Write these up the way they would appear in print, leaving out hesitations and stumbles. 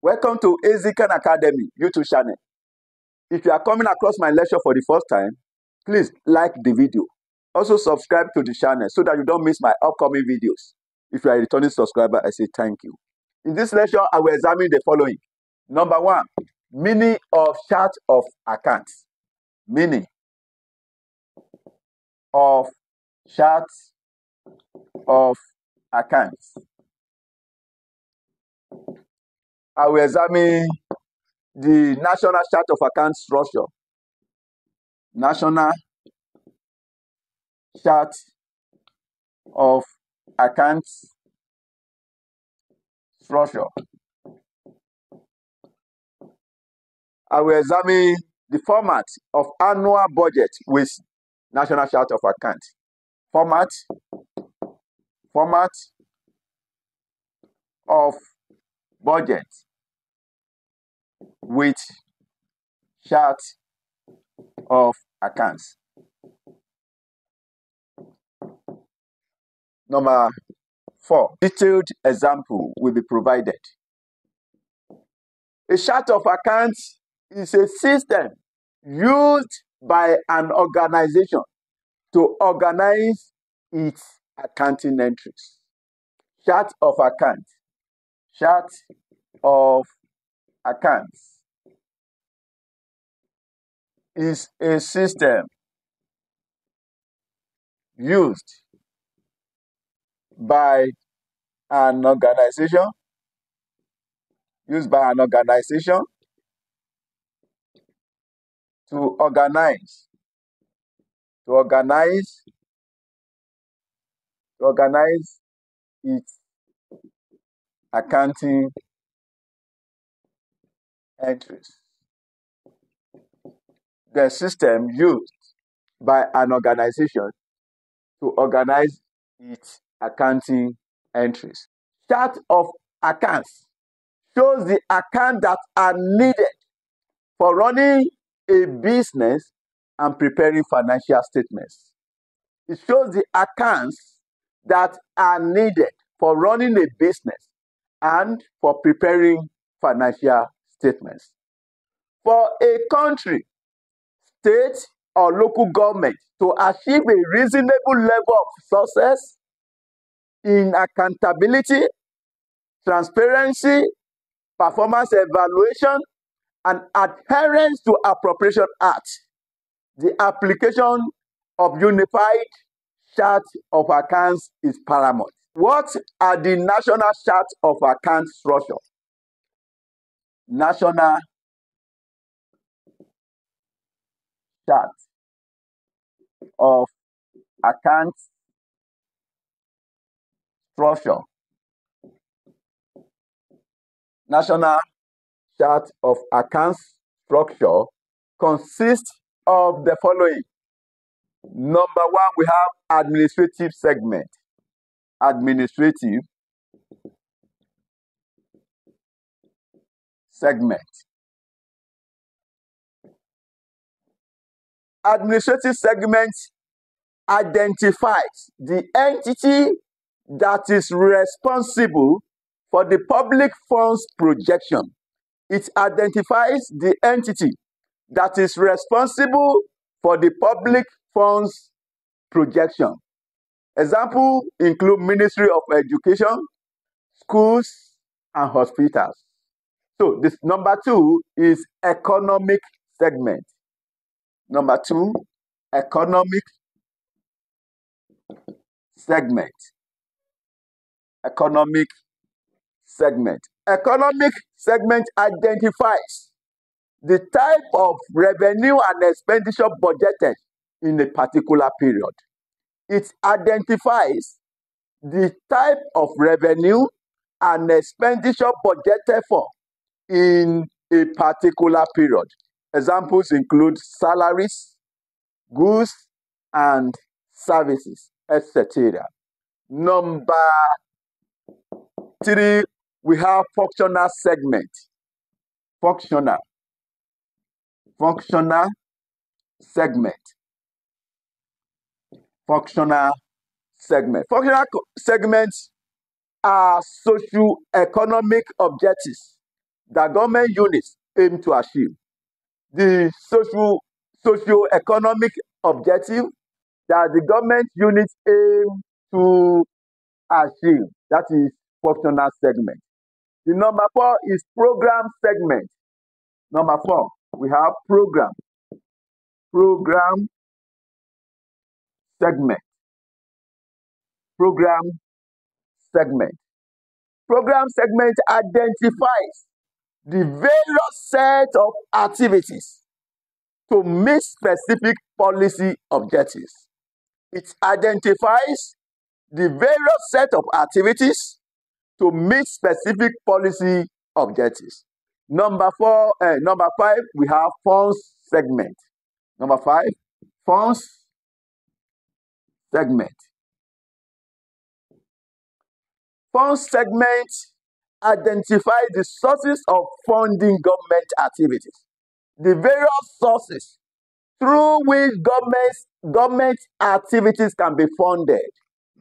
Welcome to ICAN Academy YouTube channel. If you are coming across my lecture for the first time, please like the video. Also subscribe to the channel so that you don't miss my upcoming videos. If you are a returning subscriber, I say thank you. In this lecture, I will examine the following. Number 1, meaning of chart of accounts. Meaning of chart of accounts. I will examine the National Chart of Accounts structure. National Chart of Accounts structure. I will examine the format of annual budget with National Chart of Accounts. Format of budget with chart of accounts. Number 4, detailed example will be provided. A chart of accounts is a system used by an organization to organize its accounting entries. Chart of accounts. Chart of accounts is a system used by an organization to organize its accounting entries. The system used by an organization to organize its accounting entries. Chart of accounts shows the accounts that are needed for running a business and preparing financial statements. It shows the accounts that are needed for running a business and for preparing financial statements. For a country, state, or local government to achieve a reasonable level of success in accountability, transparency, performance evaluation, and adherence to Appropriation Act, the application of unified chart of accounts is paramount. What are the national chart of accounts structure? National chart of accounts structure. National chart of accounts structure consists of the following. Number 1, we have administrative segment. Administrative segment. Administrative segment identifies the entity that is responsible for the public funds projection. It identifies the entity that is responsible for the public funds projection. Examples include Ministry of Education, schools, and hospitals. So this number 2 is economic segment. Number 2, economic segment. Economic segment. Economic segment identifies the type of revenue and expenditure budgeted in a particular period. It identifies the type of revenue and expenditure budgeted for in a particular period. Examples include salaries, goods, and services, etc. Number 3, we have functional segment. Functional segment. Functional segment. Functional segments are socio-economic objectives that government units aim to achieve. The socio-economic objective that the government units aim to achieve. That is functional segment. The number 4 is program segment. Number 4, we have program segment. Program segment. Program segment identifies the various set of activities to meet specific policy objectives. It identifies the various set of activities to meet specific policy objectives. Number 5, we have funds segment. Number 5, funds segment. Funds segment identifies the sources of funding government activities, the various sources through which government activities can be funded.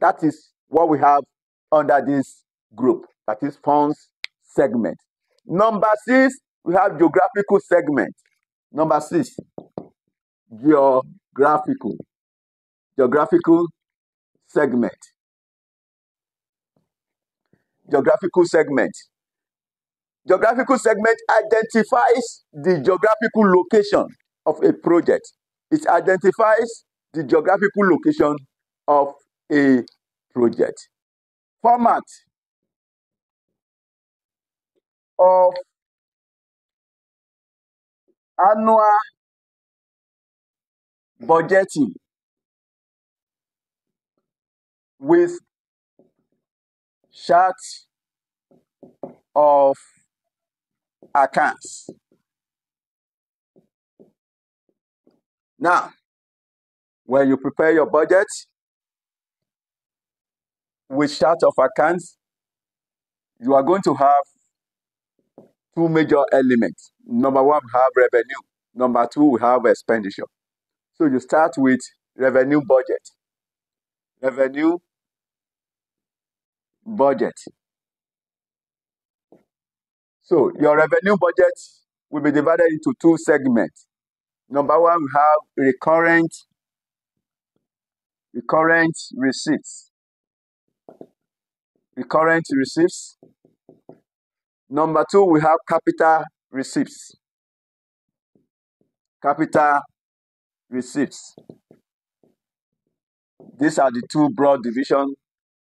That is what we have under this group, that is funds segment. Number 6, we have geographical segment. Number 6, geographical segment. Geographical segment. Geographical segment identifies the geographical location of a project. It identifies the geographical location of a project. Format of annual budgeting with chart of accounts. Now, when you prepare your budget with chart of accounts, you are going to have 2 major elements. Number 1, we have revenue. Number 2, we have expenditure. So you start with revenue budget. Revenue budget. So your revenue budget will be divided into 2 segments. Number 1, we have recurrent receipts. Recurrent receipts. Number 2, we have capital receipts. Capital receipts. These are the 2 broad divisions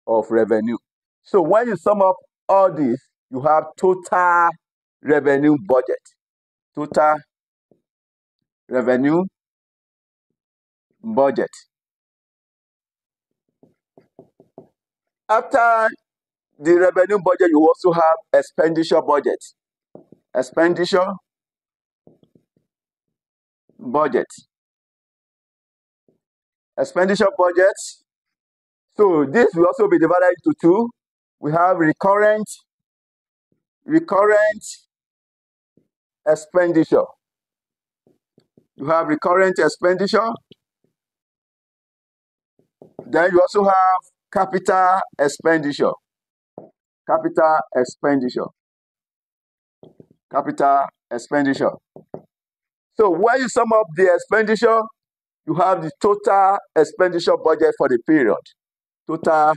of revenue. So when you sum up all these, you have total revenue budget. Total revenue budget. After the revenue budget, you also have expenditure budget. Expenditure budget. Expenditure budget. So this will also be divided into 2. We have recurrent expenditure. You have recurrent expenditure. Then you also have capital expenditure. Capital expenditure. Capital expenditure. So when you sum up the expenditure, you have the total expenditure budget for the period. Total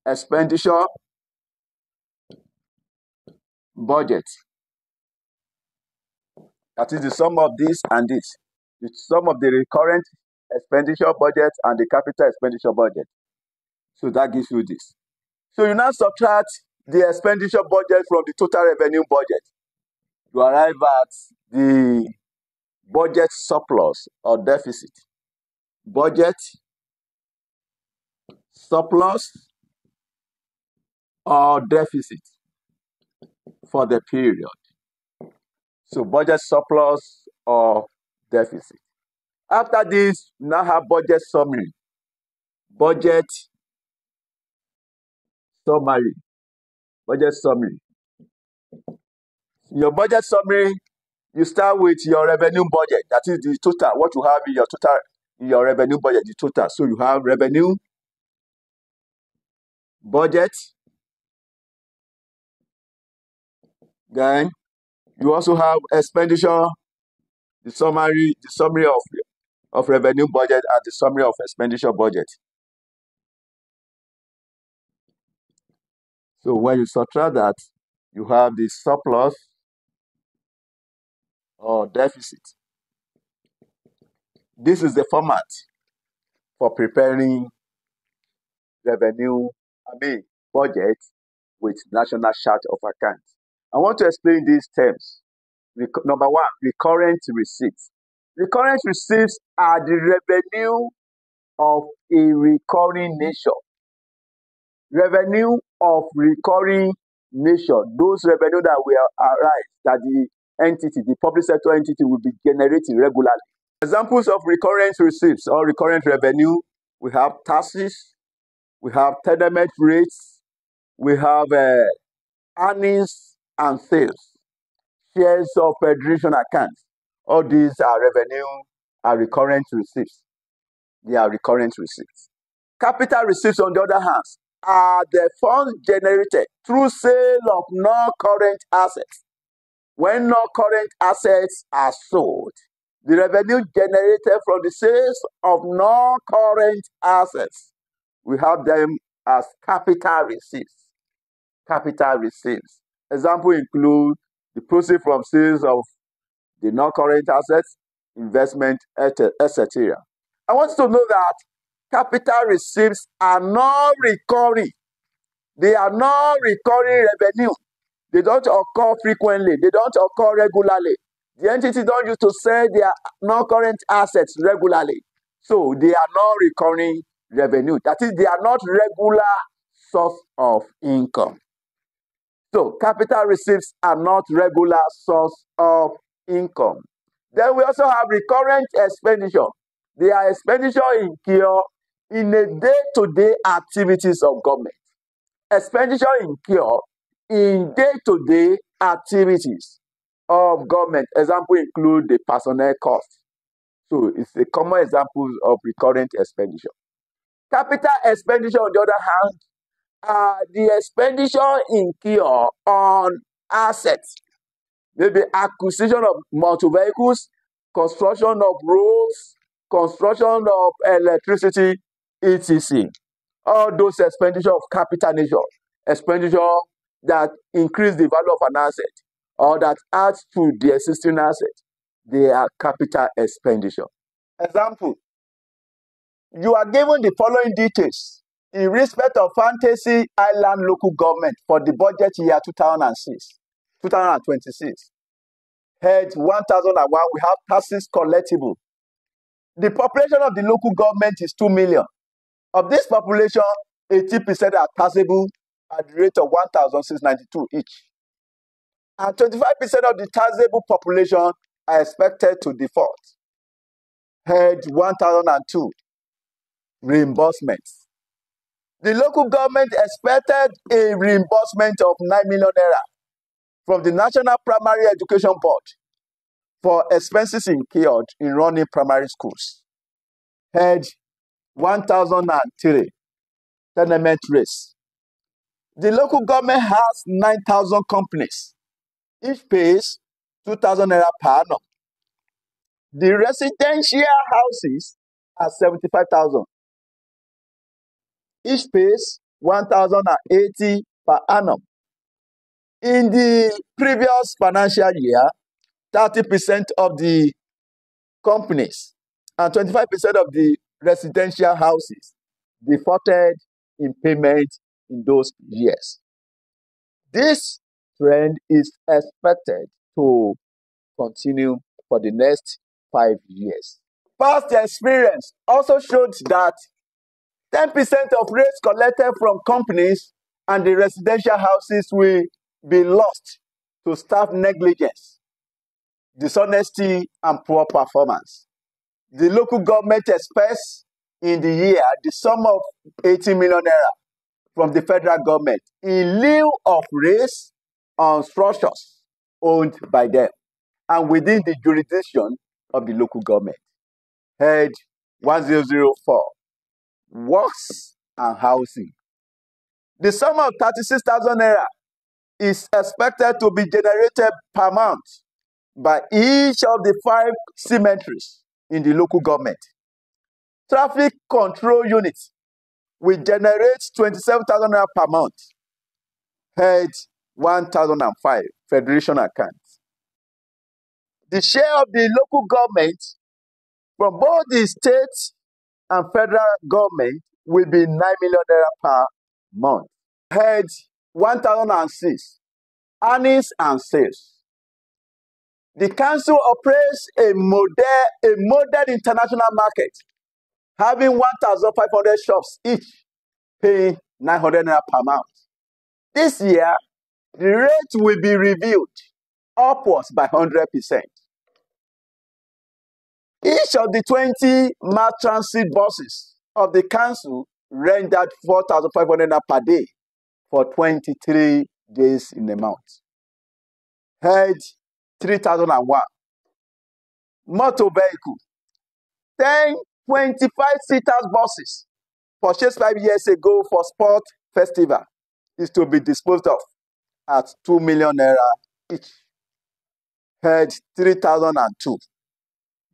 expenditure budget. That is the sum of this and this. The sum of the recurrent expenditure budget and the capital expenditure budget. So that gives you this. So you now subtract the expenditure budget from the total revenue budget. You arrive at the budget surplus or deficit. Budget surplus or deficit for the period. So budget surplus or deficit. After this, you now have budget summary. Budget summary. Budget summary. Your budget summary, you start with your revenue budget. That is the total, what you have in your total, in your revenue budget, the total. So you have revenue budget, Then you also have expenditure, the summary of revenue budget and the summary of expenditure budget. So when you subtract that, you have the surplus or deficit. This is the format for preparing budget with national chart of accounts. I want to explain these terms. Number one, recurrent receipts. Recurrent receipts are the revenue of a recurring nature. Revenue of recurring nature, those revenue that will arise, that the entity, the public sector entity, will be generating regularly. Examples of recurrent receipts or recurrent revenue, we have taxes, we have tenement rates, we have earnings and sales, shares of federation accounts. All these are recurrent receipts. They are recurrent receipts. Capital receipts, on the other hand, are the funds generated through sale of non-current assets. When non-current assets are sold, the revenue generated from the sales of non-current assets, we have them as capital receipts. Capital receipts. Example include the proceeds from sales of the non-current assets, investment, etc. I want you to know that capital receipts are non-recurring. They are non-recurring revenue. They don't occur frequently. They don't occur regularly. The entity don't use to sell their non-current assets regularly. So they are non-recurring revenue. That is, they are not regular source of income. So capital receipts are not regular source of income. Then we also have recurrent expenditure. They are expenditure incurred in a day-to-day activities of government. Expenditure incurred in day-to-day activities of government. Example include the personnel cost. So it's a common example of recurrent expenditure. Capital expenditure, on the other hand, are the expenditure incurred on assets. Maybe acquisition of motor vehicles, construction of roads, construction of electricity, etc. All those expenditure of capital nature, expenditure that increase the value of an asset or that adds to the existing asset, they are capital expenditure. Example, you are given the following details in respect of Fantasy Island local government for the budget year 2026. Head 1001, we have taxes collectible. The population of the local government is 2 million. Of this population, 80% are taxable at the rate of 1,692 each. And 25% of the taxable population are expected to default. Head 1002, reimbursements. The local government expected a reimbursement of 9 million naira from the National Primary Education Board for expenses incurred in running primary schools. Head 1003, tenement rates. The local government has 9,000 companies. Each pays 2,000 naira per annum. The residential houses are 75,000. Each pays 1,080 per annum. In the previous financial year, 30% of the companies and 25% of the residential houses defaulted in payment in those years. This trend is expected to continue for the next 5 years. Past experience also showed that 10% of rates collected from companies and the residential houses will be lost to staff negligence, dishonesty, and poor performance. The local government expects in the year the sum of 80 million naira from the federal government in lieu of rates on structures owned by them and within the jurisdiction of the local government. Head 1004, works and housing. The sum of 36,000 naira is expected to be generated per month by each of the 5 cemeteries in the local government. Traffic control units will generate 27,000 naira per month, head 1,005, federation accounts. The share of the local government from both the state and federal government will be 9 million naira per month. Head 1,006, earnings and sales. The council operates a modern international market, having 1,500 shops each, paying 900 naira per month. This year, the rate will be reviewed upwards by 100%. Each of the 20 mass transit buses of the council rendered 4,500 naira per day for 23 days in a month. Head 3,001. Motor vehicle. 10 25-seaters buses purchased 5 years ago for sport festival is to be disposed of at 2 million naira each. Head 3,002.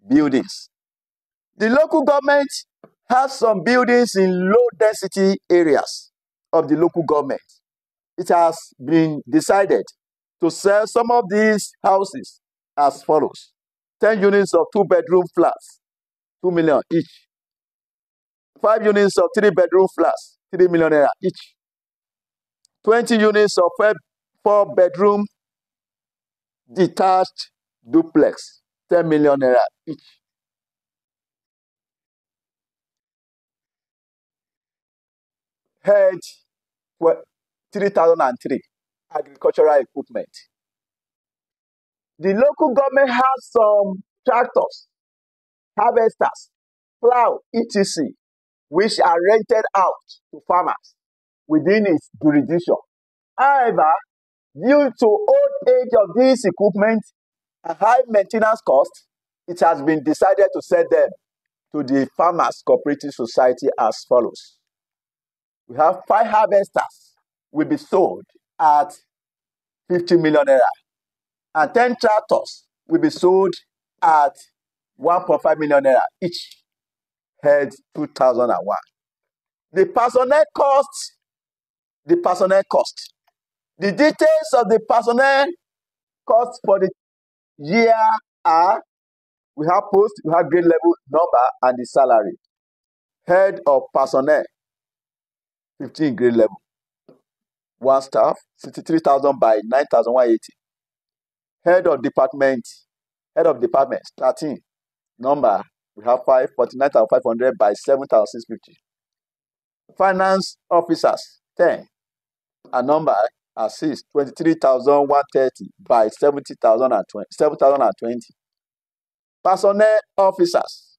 Buildings. The local government has some buildings in low-density areas of the local government. It has been decided to sell some of these houses as follows: 10 units of 2-bedroom flats, 2 million each. 5 units of 3-bedroom flats, 3 million naira each. 20 units of 4-bedroom detached duplex, 10 million naira each. Head 3003, agricultural equipment. The local government has some tractors, harvesters, plow, etc., which are rented out to farmers within its jurisdiction. However, due to old age of these equipment and high maintenance costs, it has been decided to sell them to the Farmers Cooperative Society as follows. We have 5 harvesters will be sold at 50 million naira, and 10 tractors will be sold at 1.5 million naira each. Head 2001. The personnel cost. The details of the personnel cost for the year are: we have post, we have grade level, number, and the salary. Head of personnel, 15 grade level. 1 staff, 63,000 by 9,180. Head of department, 13. Number, we have 5, 49,500 by 7,650. Finance officers, 10. A number are 6, 23,130 by 7,020. Personnel officers,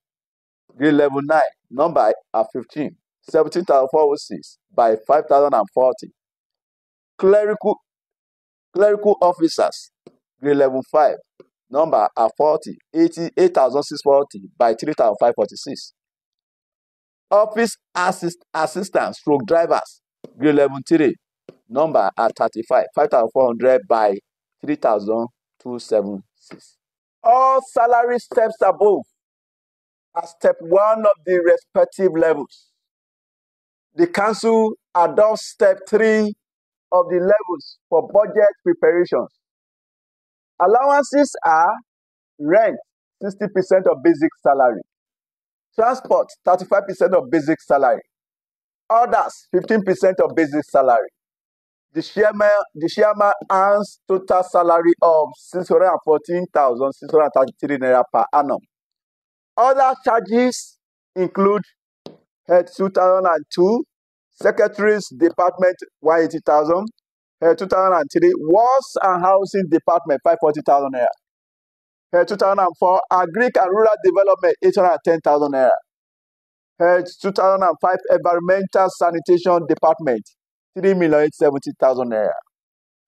grade level 9. Number are 15, 17,406 by 5,040. Clerical officers, grade level 5. Number are 40, 88,640 by 3,546. Office assistants, stroke drivers, grade level 3. Number are 35, 5,400 by 3,276. All salary steps above are step 1 of the respective levels. The council adopts step 3 of the levels for budget preparations. Allowances are: rent, 60% of basic salary; transport, 35% of basic salary; others, 15% of basic salary. The chairman earns total salary of 614,633 naira per annum. Other charges include head 2002, secretaries department 180,000, head 2003, works and housing department 540,000 naira. Head 2004, agric and rural development 810,000 naira. Head 2005, environmental sanitation department 3,870,000 naira.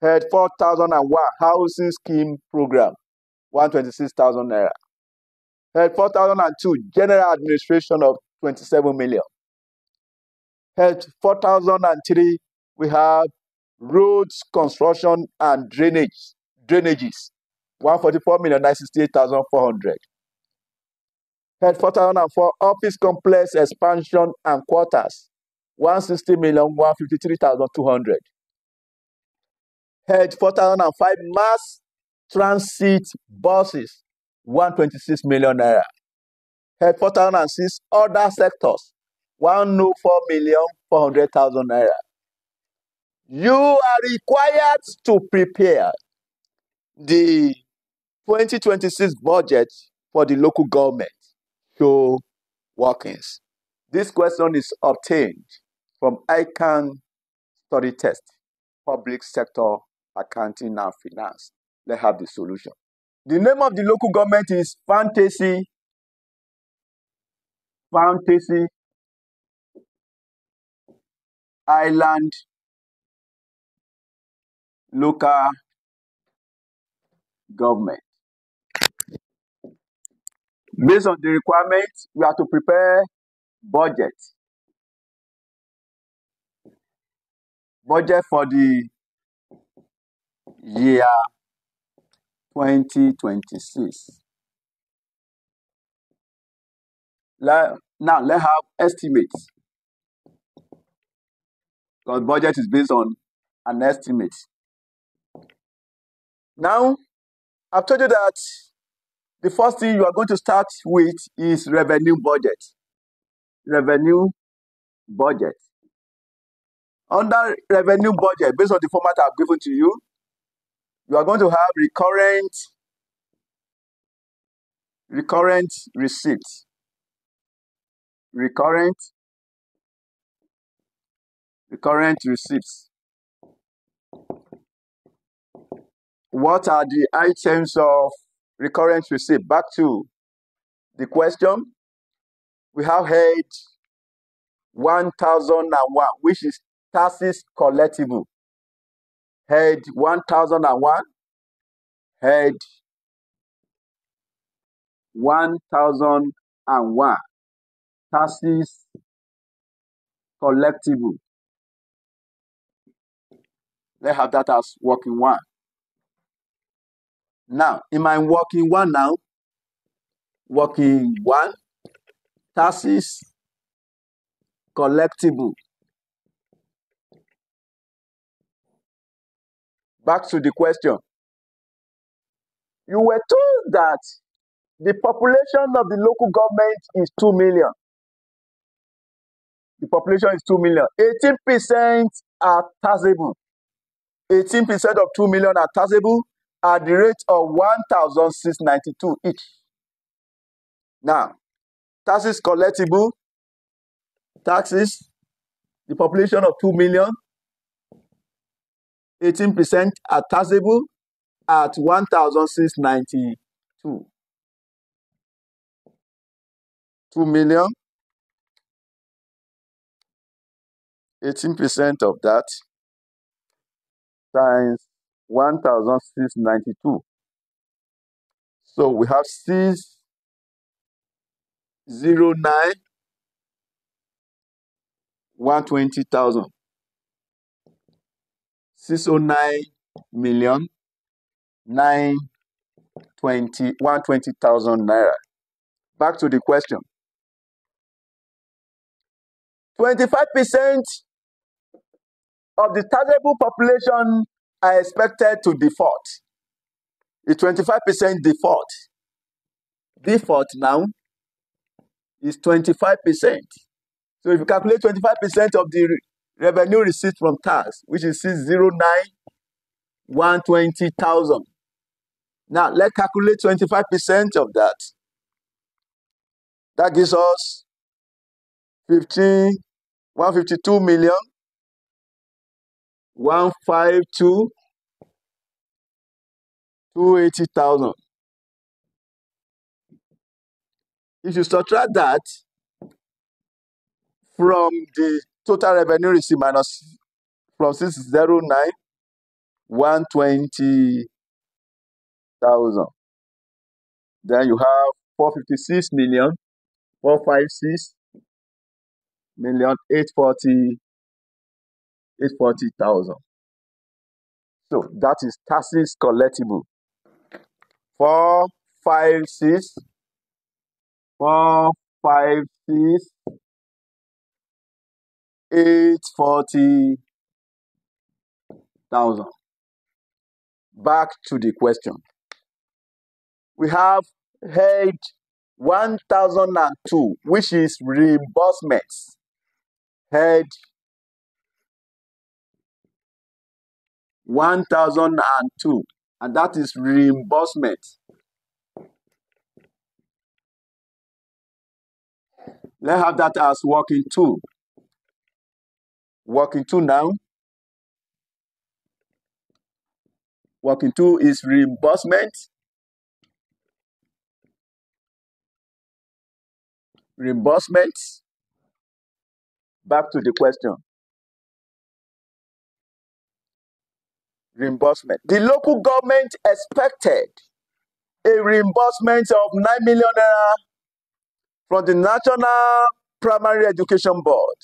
Head 4001, housing scheme program 126,000 naira. Head 4002, general administration of 27 million. Head 4003, we have Roads, construction, and drainages, 144,968,400. Head 4004, office complex expansion and quarters, 160,153,200. Head 4005, mass transit buses, 126 million naira. Head 4006, other sectors, 104,400,000 naira. You are required to prepare the 2026 budget for the local government. Show workings. This question is obtained from ICAN study test, public sector accounting and finance. Let's have the solution. The name of the local government is Fantasy Island Local Government. Based on the requirements, we have to prepare budget for the year 2026. Now let's have estimates, because budget is based on an estimate. Now, I've told you that the first thing you are going to start with is revenue budget. Revenue budget. Under revenue budget, based on the format I've given to you, you are going to have recurrent receipts. Recurrent receipts. What are the items of recurrent receipt? Back to the question. We have head 1001, which is taxes collectible. Head 1001, head 1001, taxes collectible. Let's have that as working one. Now, in my working one now, working one, taxes collectible. Back to the question. You were told that the population of the local government is 2 million. The population is 2 million. 18% are taxable. 18% of 2 million are taxable at the rate of 1,692 each. Now, taxes collectible, taxes, the population of 2 million, 18% are taxable at 1,692. 2 million, 18% of that times 1,692. So we have 609, 120,000. 609 million 120,000 naira. Back to the question. 25% of the taxable population are expected to default. The 25% default. Default now is 25%. So if you calculate 25% of the revenue received from tax, which is 609, 120,000. Now let's calculate 25% of that. That gives us 152 million 152 280,000. If you subtract that from the total revenue received minus from 609, 120,000. Then you have 456 million 456 million 840,000. So that is taxes collectible. 456 840,000. Back to the question. We have head 1002, which is reimbursements. Head 1002, and that is reimbursement. Let's have that as working two. Working two now. Working two is reimbursement. Reimbursements. Back to the question. Reimbursement. The local government expected a reimbursement of 9 million naira from the National Primary Education Board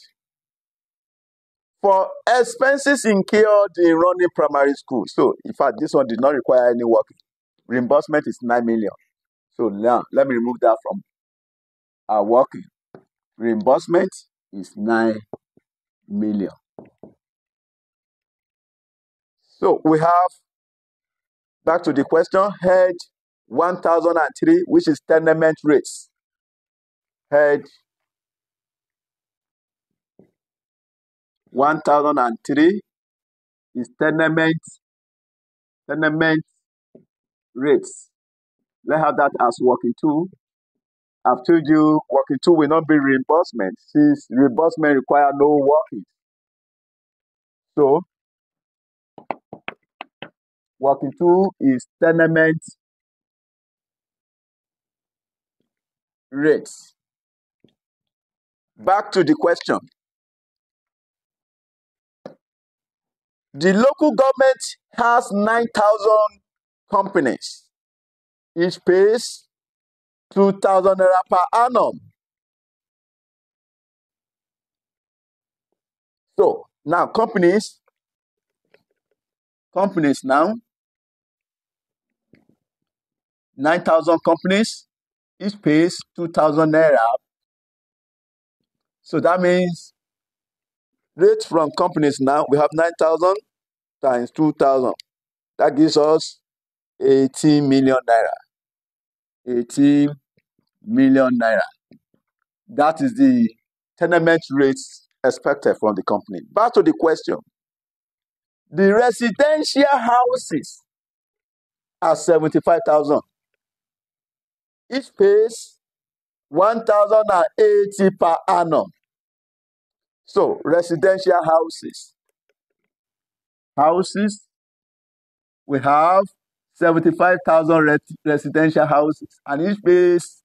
for expenses incurred in running primary school. So, in fact, this one did not require any work. Reimbursement is 9 million. So now, let me remove that from our working. Reimbursement is 9 million. So we have, back to the question, head 1003, which is tenement rates. Head 1003 is tenement rates. Let's have that as working two. I've told you working two will not be reimbursement, since reimbursement require no working. So working two is tenement rates. Back to the question. The local government has 9,000 companies. Each pays 2,000 naira per annum. So now companies now, 9,000 companies, each pays 2,000 naira. So that means rates from companies now, we have 9,000 times 2,000. That gives us 18 million naira. 18 million naira. That is the tenement rates expected from the company. Back to the question. The residential houses are 75,000. Each pays 1,080 per annum. So residential houses, we have 75,000 residential houses, and each pays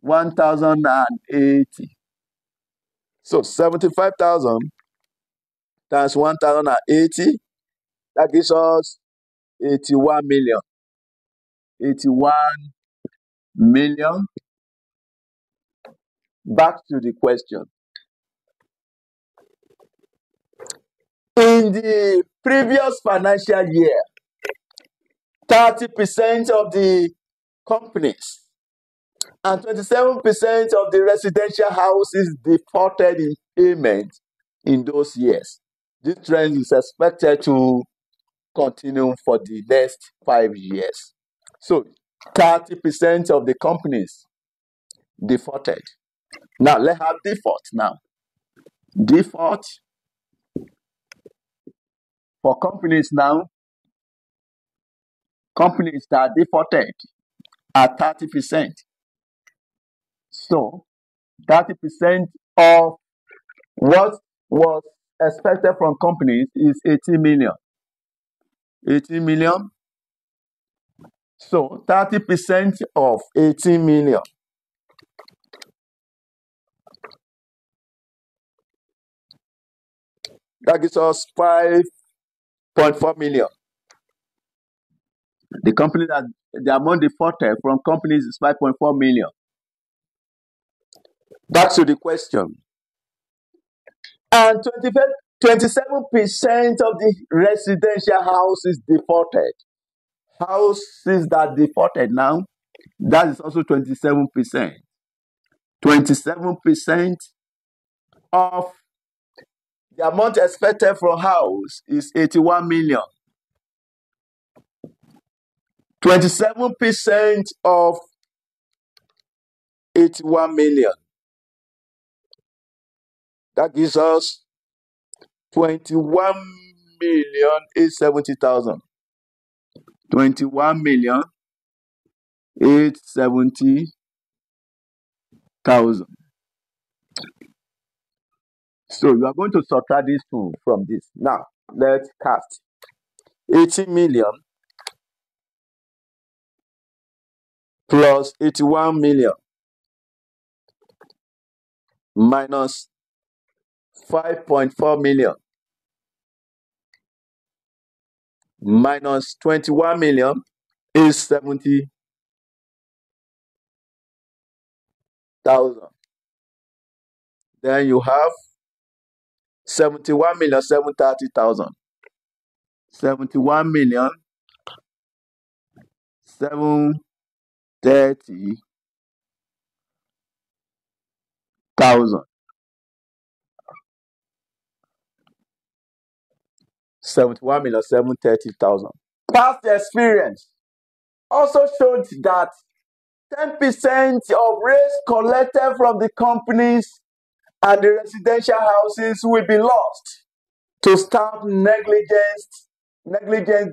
1,080. So 75,000 times 1,080, that gives us 81 million. 81 million. Back to the question. In the previous financial year, 30% of the companies and 27% of the residential houses defaulted in payment in those years. This trend is expected to continue for the next 5 years. So 30% of the companies defaulted. Now let's have default now. Default for companies now. Companies that defaulted are 30%. So 30% of what was expected from companies is 18 million. 18 million. So 30% of 18 million. That gives us 5.4 million. The company that the amount defaulted from companies is 5.4 million. Back to the question. And 27% of the residential houses defaulted. Houses that defaulted now, that is also 27%. 27% of the amount expected from house is 81 million. 27% of 81 million. That gives us 21,870,000. 21,870,000. So you are going to subtract these two from this. Now, let's cast 80 million plus 81 million minus 5.4 million minus 21 million is 70,000. Then you have 71,730,000. 71,730,000. 71,730,000. Past experience also showed that 10% of rates collected from the companies and the residential houses will be lost to staff negligence,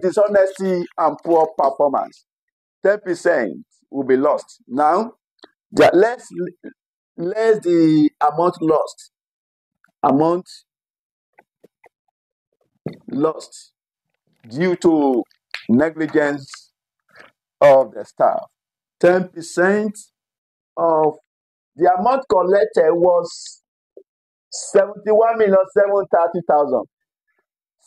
dishonesty, and poor performance. 10% will be lost. Now, let's the amount lost. Amount lost due to negligence of the staff. 10% of the amount collected was 71,730,000.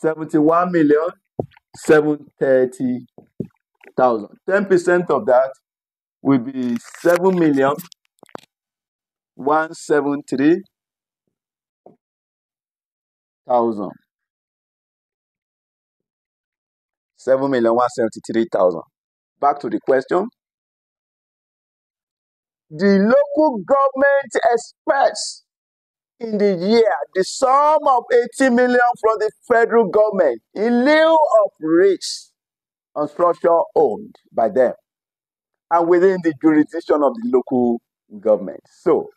71,730,000. 10% of that will be 7,173,000. 7,173,000. Back to the question. The local government expects in the year the sum of 80 million from the federal government in lieu of rates on structure owned by them and within the jurisdiction of the local government. So,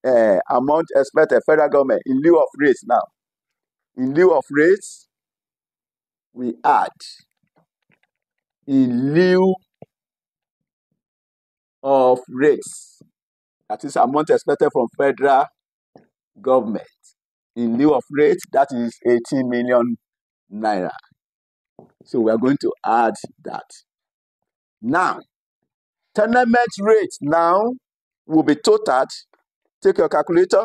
amount expected federal government in lieu of rates now. In lieu of rates, we add in lieu of rates. That is amount expected from federal government. In lieu of rates, that is 18 million naira. So we are going to add that. Now, tenement rate now will be totaled. Take your calculator.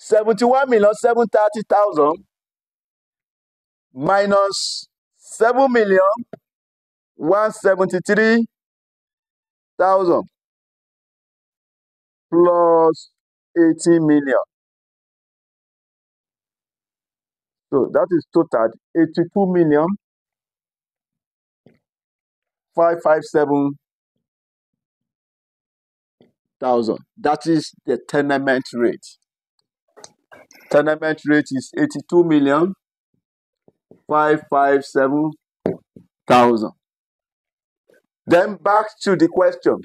71,730,000 minus 7,173,000 plus 18 million. So that is total 82,557,000. That is the tenement rate. Tenement rate is 82,557,000. Then back to the question.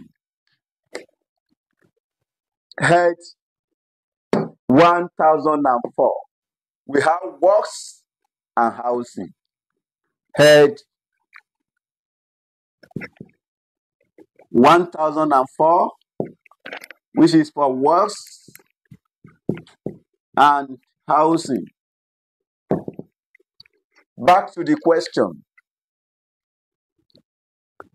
Head 1004. We have works and housing. Head 1004, which is for works and housing. Back to the question.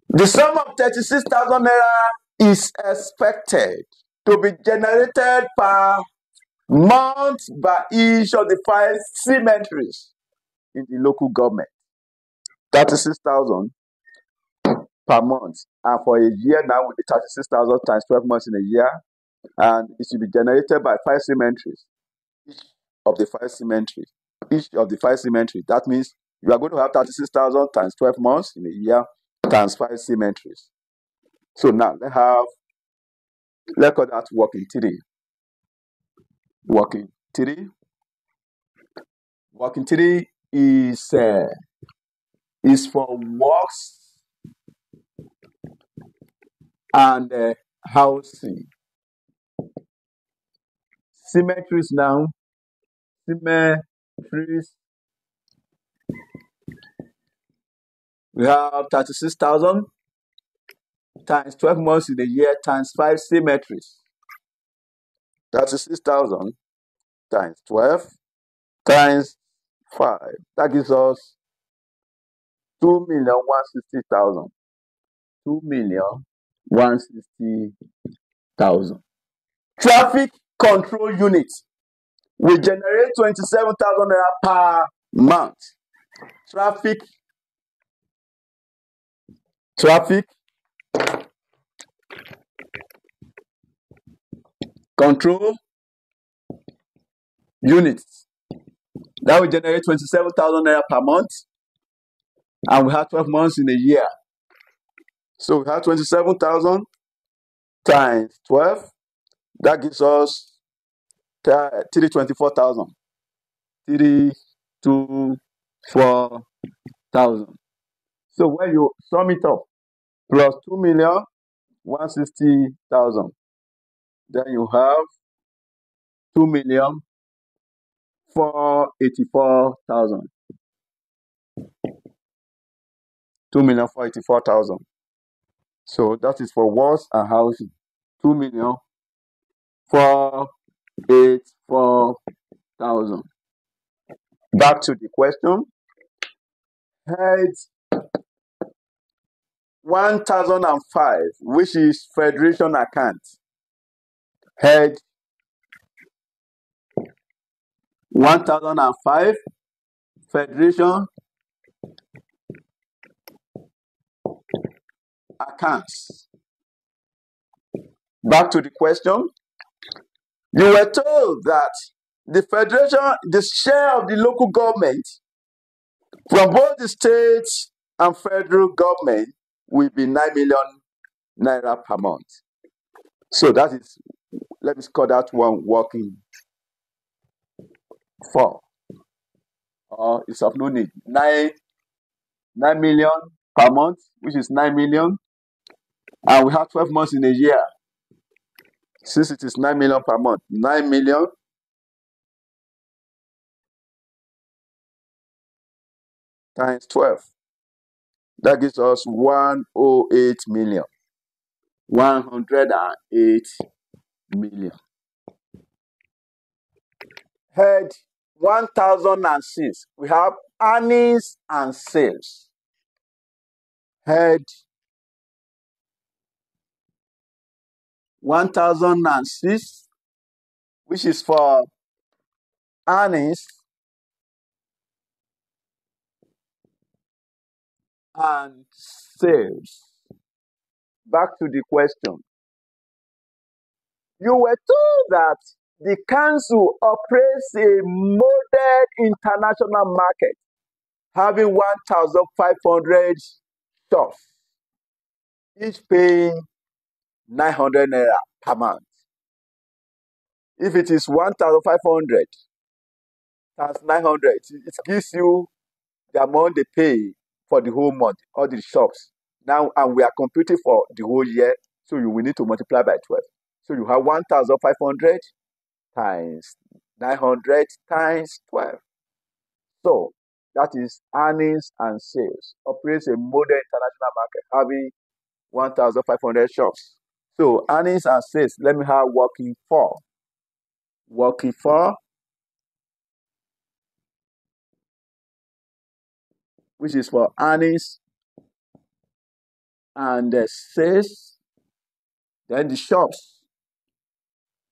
The sum of 36,000 naira is expected to be generated per month by each of the 5 cemeteries in the local government. 36,000 per month. And for a year now, will be 36,000 times 12 months in a year. And it should be generated by 5 cemeteries. Each of the 5 cemeteries. each of the 5 cemeteries. That means you are going to have 36,000 times 12 months in a year times 5 cemeteries. So now let's call that working 3. Working 3. Working 3 is for works and housing. Cemeteries now. Cemeteries. We have 36,000 times 12 months in a year times 5 cemeteries. 36,000 times 12 times 5. That gives us 2,160,000. 2,160,000. Traffic control units will generate 27,000 naira per month. Traffic control units that will generate 27,000 naira per month, and we have 12 months in a year. So we have 27,000 times 12. That gives us 324,000. 324,000. So when you sum it up, plus 2,160,000, then you have 2,484,000. 2,484,000. So that is for walls and housing. 2,484,000. Back to the question. Head 1,005, which is Federation account. Head 1,005, Federation accounts. Back to the question. You were told that the Federation, the share of the local government from both the states and federal government will be 9 million naira per month. So that is, let me call that one working 4. Or it's of no need. 9 million per month, which is 9 million. And we have 12 months in a year. Since it is 9 million per month, 9 million times 12. That gives us 108 million. 108 million. Head 1,006. We have earnings and sales. Head 1,006, which is for earnings and sales. Back to the question. You were told that the council operates a modern international market, having 1,500 shops, each paying 900 naira per month. If it is 1,500 times 900, it gives you the amount they pay for the whole month, all the shops. Now, and we are computing for the whole year, so you will need to multiply by 12. So you have 1,500 times 900 times 12. So that is earnings and sales. Operates a modern international market, having 1,500 shops. So earnings and sales, let me have working 4. Working 4, which is for earnings and sales. Then the shops.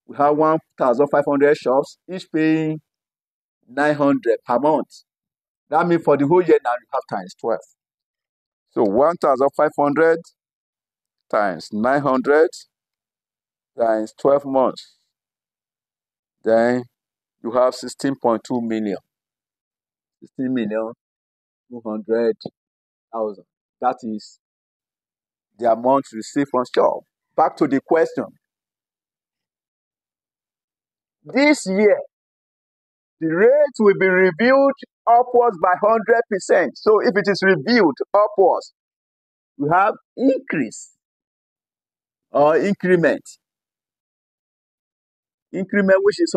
We have 1,500 shops, each paying 900 per month. That means for the whole year now you have times 12. So 1,500 times 900 times 12 months. Then you have 16.2 million. 16,200,000. That is the amount received from shop. Back to the question. This year, the rate will be reviewed upwards by 100%. So if it is reviewed upwards, we have increase or increment. Increment, which is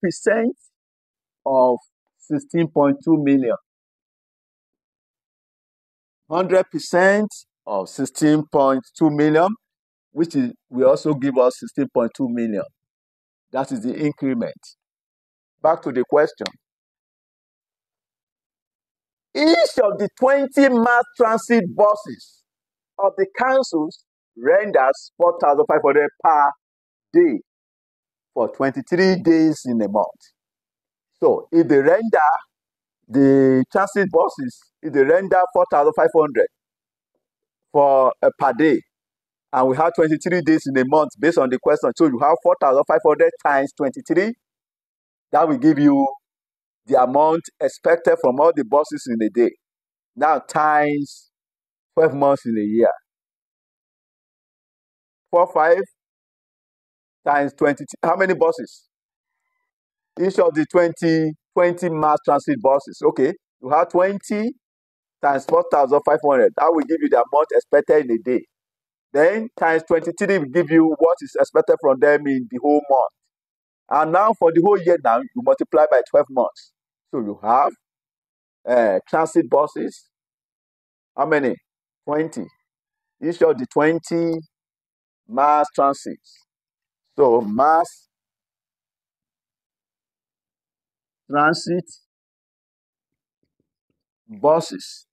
100% of 16.2 million. 100% of 16.2 million, which will also give us 16.2 million. That is the increment. Back to the question. Each of the 20 mass transit buses of the councils renders 4,500 per day for 23 days in a month. So if they render the transit buses, if they render 4,500 for per day, and we have 23 days in a month based on the question, so you have 4,500 times 23, that will give you the amount expected from all the buses in a day. Now times 12 months in a year. 45 times 20. How many buses? Each of the 20 mass transit buses. Okay, you have 20 times 4,500. That will give you the amount expected in a day. Then times 23 will give you what is expected from them in the whole month. And now for the whole year now, you multiply by 12 months. So you have transit buses. How many? 20. Each of the 20 mass transits. So mass transit buses.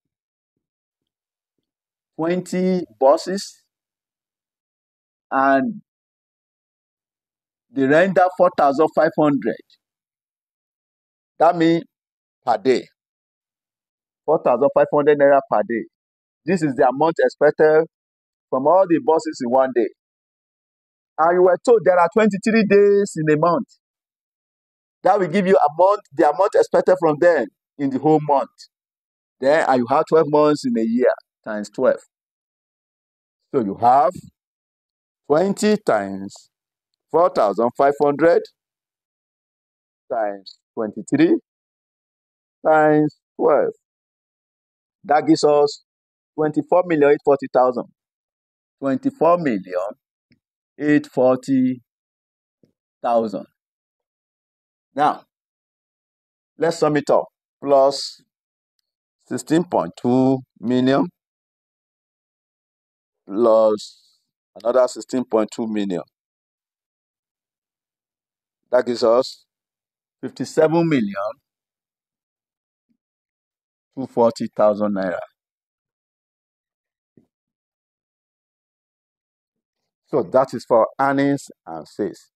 20 buses, and they render 4,500. That means per day. 4,500 naira per day. This is the amount expected from all the buses in one day. And you were told there are 23 days in a month. That will give you the amount expected from them in the whole month. Then and you have 12 months in a year times 12. So you have 20 times 4,500 times 23 times 12. That gives us 24,840,000. 24,840,000. Now, let's sum it up. Plus 16.2 million plus another 16.2 million. That gives us 57,240,000 naira. So that is for earnings and sales.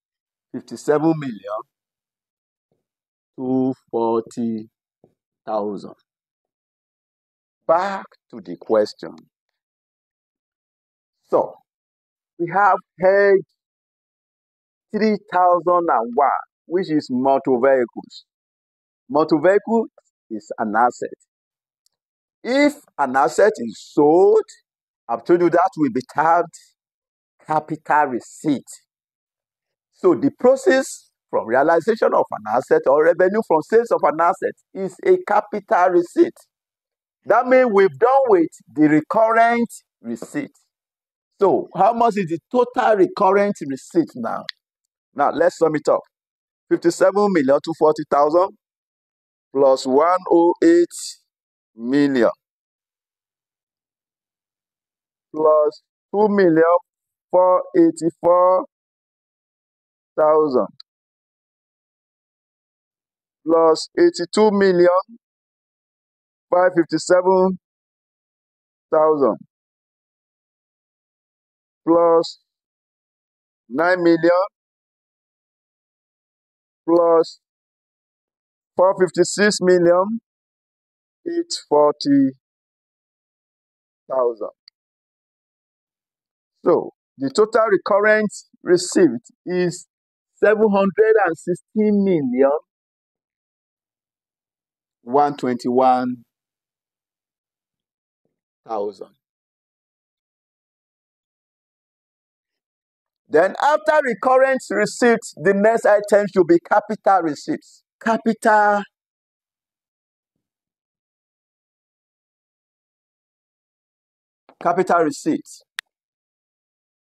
57,240,000. Back to the question. So we have head 3001, which is motor vehicles. Motor vehicle is an asset. If an asset is sold, I've told you that will be tagged capital receipt. So the process from realization of an asset or revenue from sales of an asset is a capital receipt. That means we've done with the recurrent receipt. So how much is the total recurrent receipt now? Now let's sum it up. 57,240,000 plus 108 million plus 2,484,000 plus 82,557,000 plus 9 million plus 456,840,000. So the total recurrent receipt is 716,1,000,000 121,000. Then after recurrent receipts, the next item should be capital receipts. Capital receipts.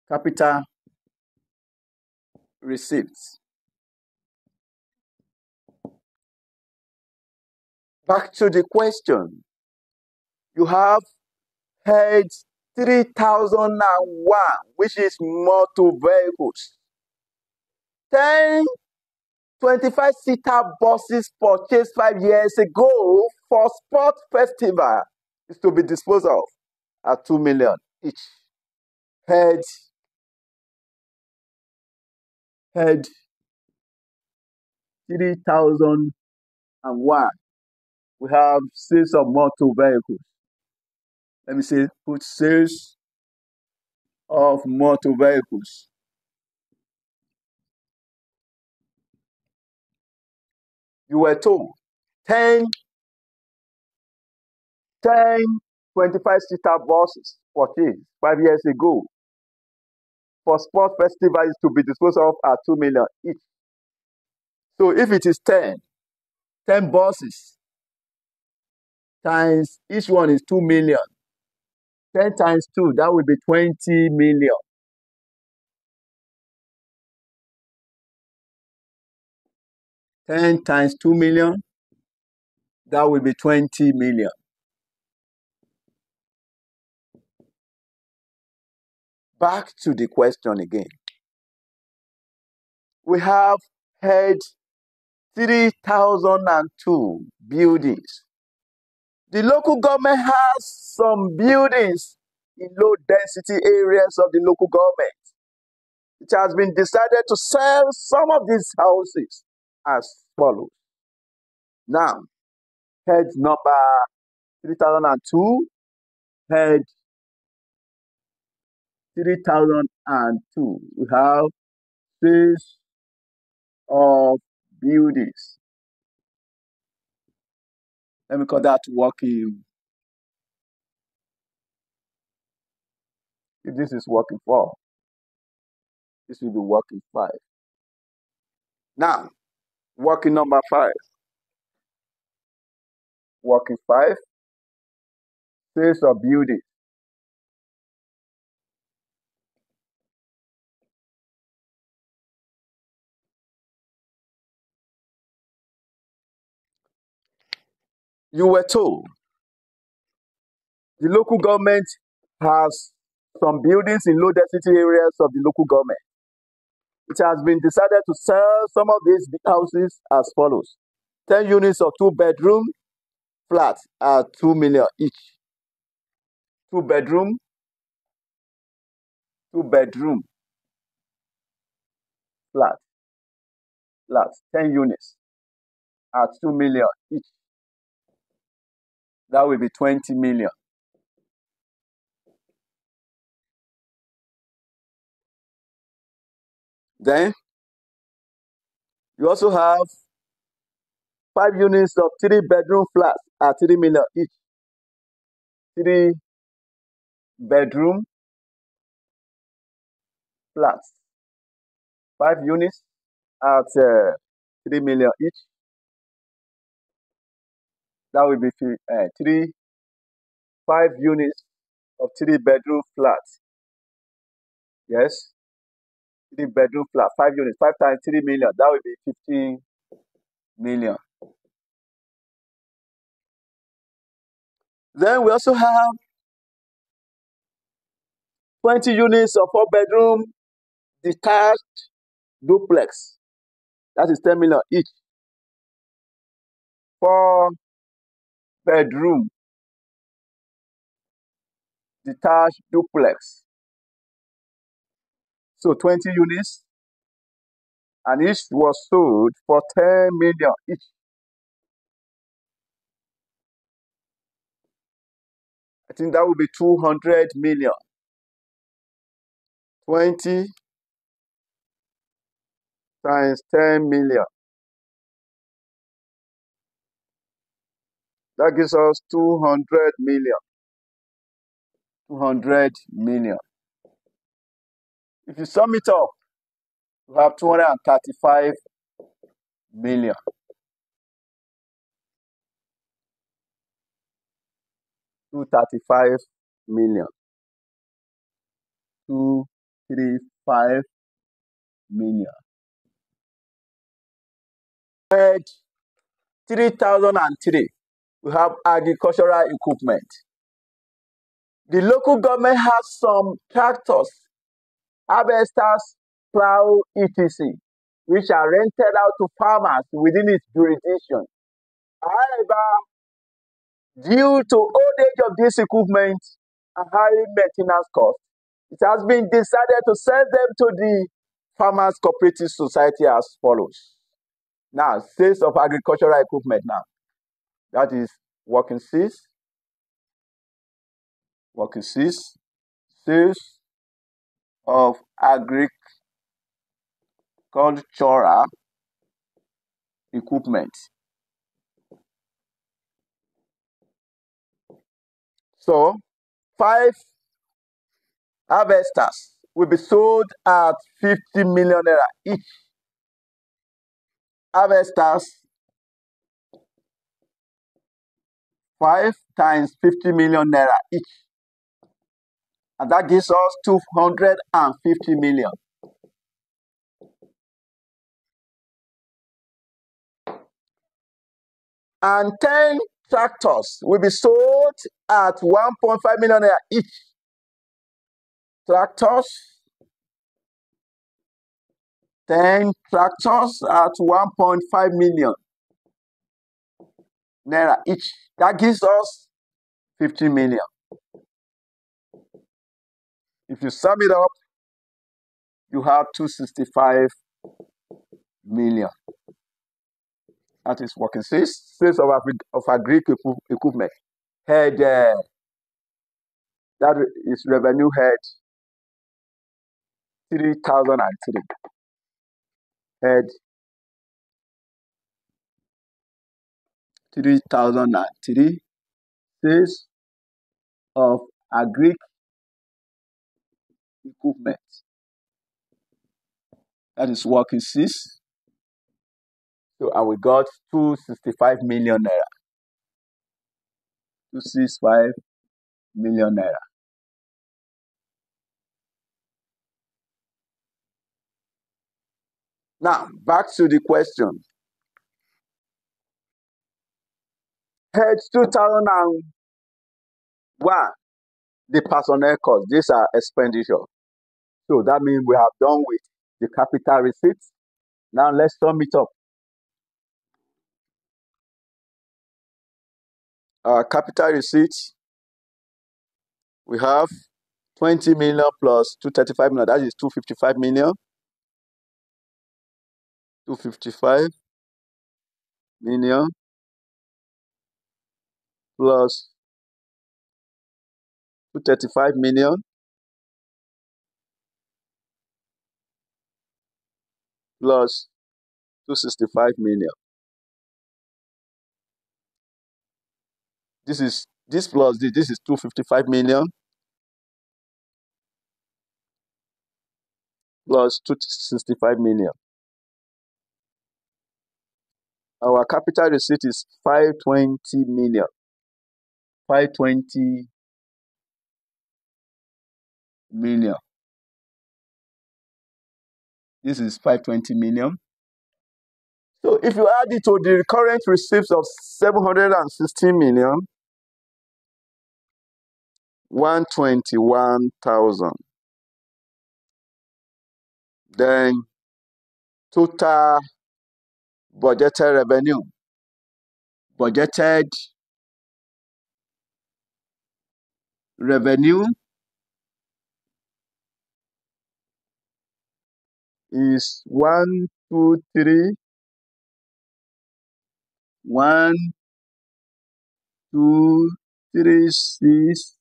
Capital receipts. Back to the question. You have head 3001, which is motor vehicles. 10 25-seater buses purchased 5 years ago for sport festival is to be disposed of at 2 million each. Head 3001. We have sales of motor vehicles. Let me say, put sales of motor vehicles. You were told 10 25-seater buses purchased 5 years ago for sport festivals to be disposed of at 2 million each. So if it is 10 buses times each one is 2 million. 10 times 2, that will be 20 million. Ten times 2 million, that will be 20 million. Back to the question again. We have head 3002 buildings. The local government has some buildings in low density areas of the local government. It has been decided to sell some of these houses as follows. Now, head number 3002, head 3002. We have sales of buildings. Let me call that working. If this is working 4, this will be working 5. Now, working number 5. Working 5, sales of buildings. You were told the local government has some buildings in low density areas of the local government. It has been decided to sell some of these houses as follows. 10 units of 2-bedroom flats at 2 million each. 2-bedroom flats, 10 units at 2 million each. That will be 20 million. Then you also have 5 units of 3-bedroom flats at 3 million each. 3-bedroom flats, 5 units at 3 million each. That will be 5 units of 3-bedroom flats. Yes, 3-bedroom flat, 5 units, 5 times 3 million. That will be 15 million. Then we also have 20 units of 4-bedroom detached duplex. That is 10 million each. 4-bedroom detached duplex. So 20 units, and each was sold for 10 million each. I think that would be 200 million. 20 times 10 million. That gives us 200 million. 200 million. If you sum it up, you have 235 million. 235 million. 235 million. Head 3003, we have agricultural equipment. The local government has some tractors, harvesters, plow, etc., which are rented out to farmers within its jurisdiction. However, due to old age of this equipment and high maintenance costs, it has been decided to sell them to the Farmers Cooperative Society as follows. Now, sales of agricultural equipment now. That is working sales, sales of agricultural equipment. So, 5 harvesters will be sold at 50 million naira each. Harvesters, 5 times 50 million naira each. And that gives us 250 million. And 10 tractors will be sold at 1.5 million naira each. Tractors, 10 tractors at 1.5 million naira each. That gives us 50 million. If you sum it up, you have 265 million. That is working sales of agri equipment. Head, that is revenue head 3003. Head 3003. Sales of agri equipment. That is working sales. So, and we got 265 million naira. 265 million naira. Now, back to the question. Head 2001, the personnel costs, these are expenditure. So that means we have done with the capital receipts. Now let's sum it up. Our capital receipts, we have 20 million plus 235 million, that is 255 million. 255 million plus 235 million plus 265 million. This is 255 million plus 265 million. Our capital receipt is 520 million. 520 million. This is 520 million. So if you add it to the current receipts of 716 million, 121,000, then total budgeted revenue, budgeted revenue is 123 1,236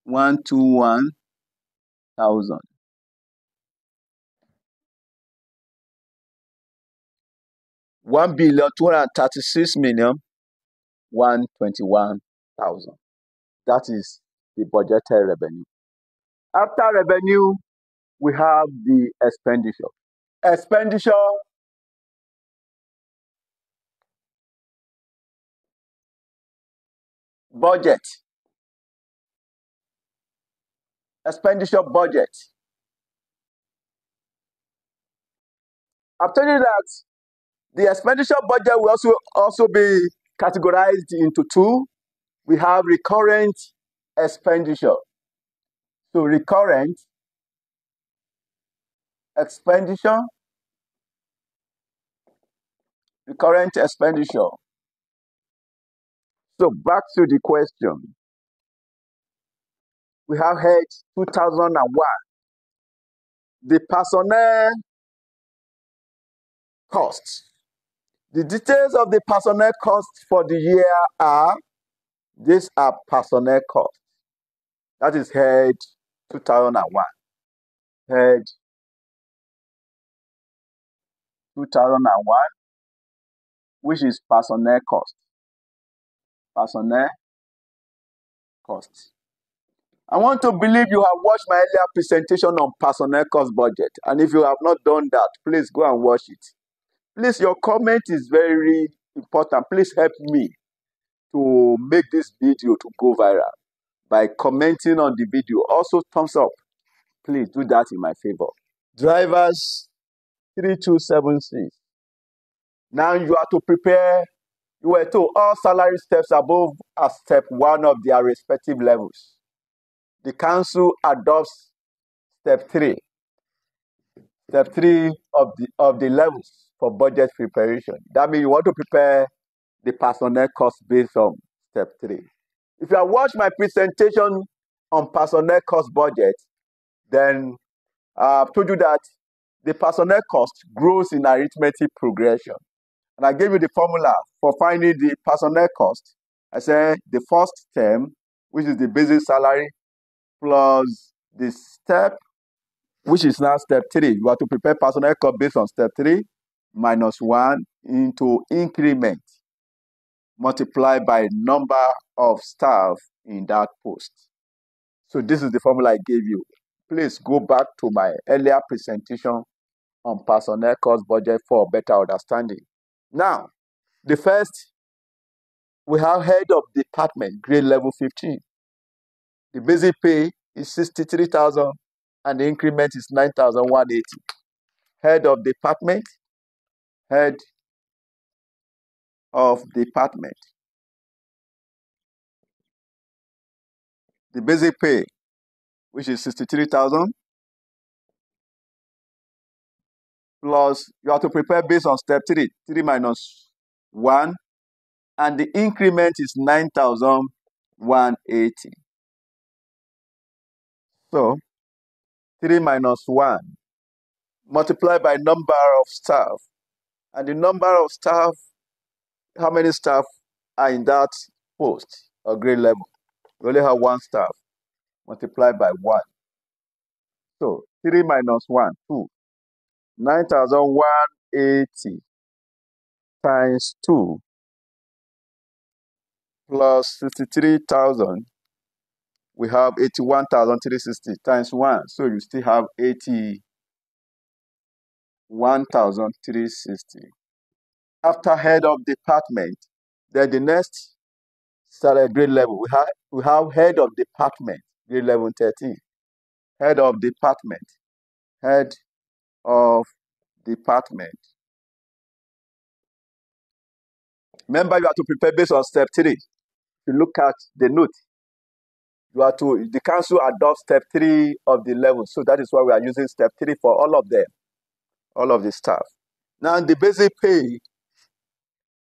121,000. 1,236,000,000 121,000. That is the budgetary revenue. After revenue, we have the expenditure. Expenditure budget. Expenditure budget. I've told you that the expenditure budget will also be categorized into two. We have recurrent expenditure. So recurrent expenditure, recurrent expenditure. So back to the question. We have head 2001. The personnel costs. The details of the personnel costs for the year are, these are personnel costs. That is head 2001. Head 2001, which is personnel cost. Personnel costs. I want to believe you have watched my earlier presentation on personnel cost budget. And if you have not done that, please go and watch it. Please, your comment is very important. Please help me to make this video to go viral by commenting on the video. Also, thumbs up. Please do that in my favor. Drivers 3276. Now you have to prepare. You were told all salary steps above are step 1 of their respective levels. The council adopts step 3. Step 3 of the levels for budget preparation. That means you want to prepare the personnel cost based on step 3. If you have watched my presentation on personnel cost budget, then I've told you that the personnel cost grows in arithmetic progression. And I gave you the formula for finding the personnel cost. I said the first term, which is the basic salary, plus the step, which is now step 3. You have to prepare personnel cost based on step 3 minus 1 into increment multiplied by number of staff in that post. So this is the formula I gave you. Please go back to my earlier presentation on personnel cost budget for better understanding. Now, the first, we have head of department, grade level 15. The basic pay is 63,000 and the increment is 9,180. Head of department, head of department. The basic pay, which is 63,000, plus you have to prepare based on step 3, 3 minus 1, and the increment is 9,180. So 3 minus 1 multiplied by number of staff, and the number of staff, how many staff are in that post or grade level? We only have 1 staff, multiplied by 1. So 3 minus 1, 2. 9,180 times 2 plus 63,000, we have 81,360 times 1. So you still have 81,360. After head of department, then the next salary grade level, we have head of department, grade level 13. Head of department, head of department. Remember, you have to prepare based on step 3. If you look at the note, the council adopts step 3 of the level. So that is why we are using step 3 for all of them, all of the staff. Now, the basic pay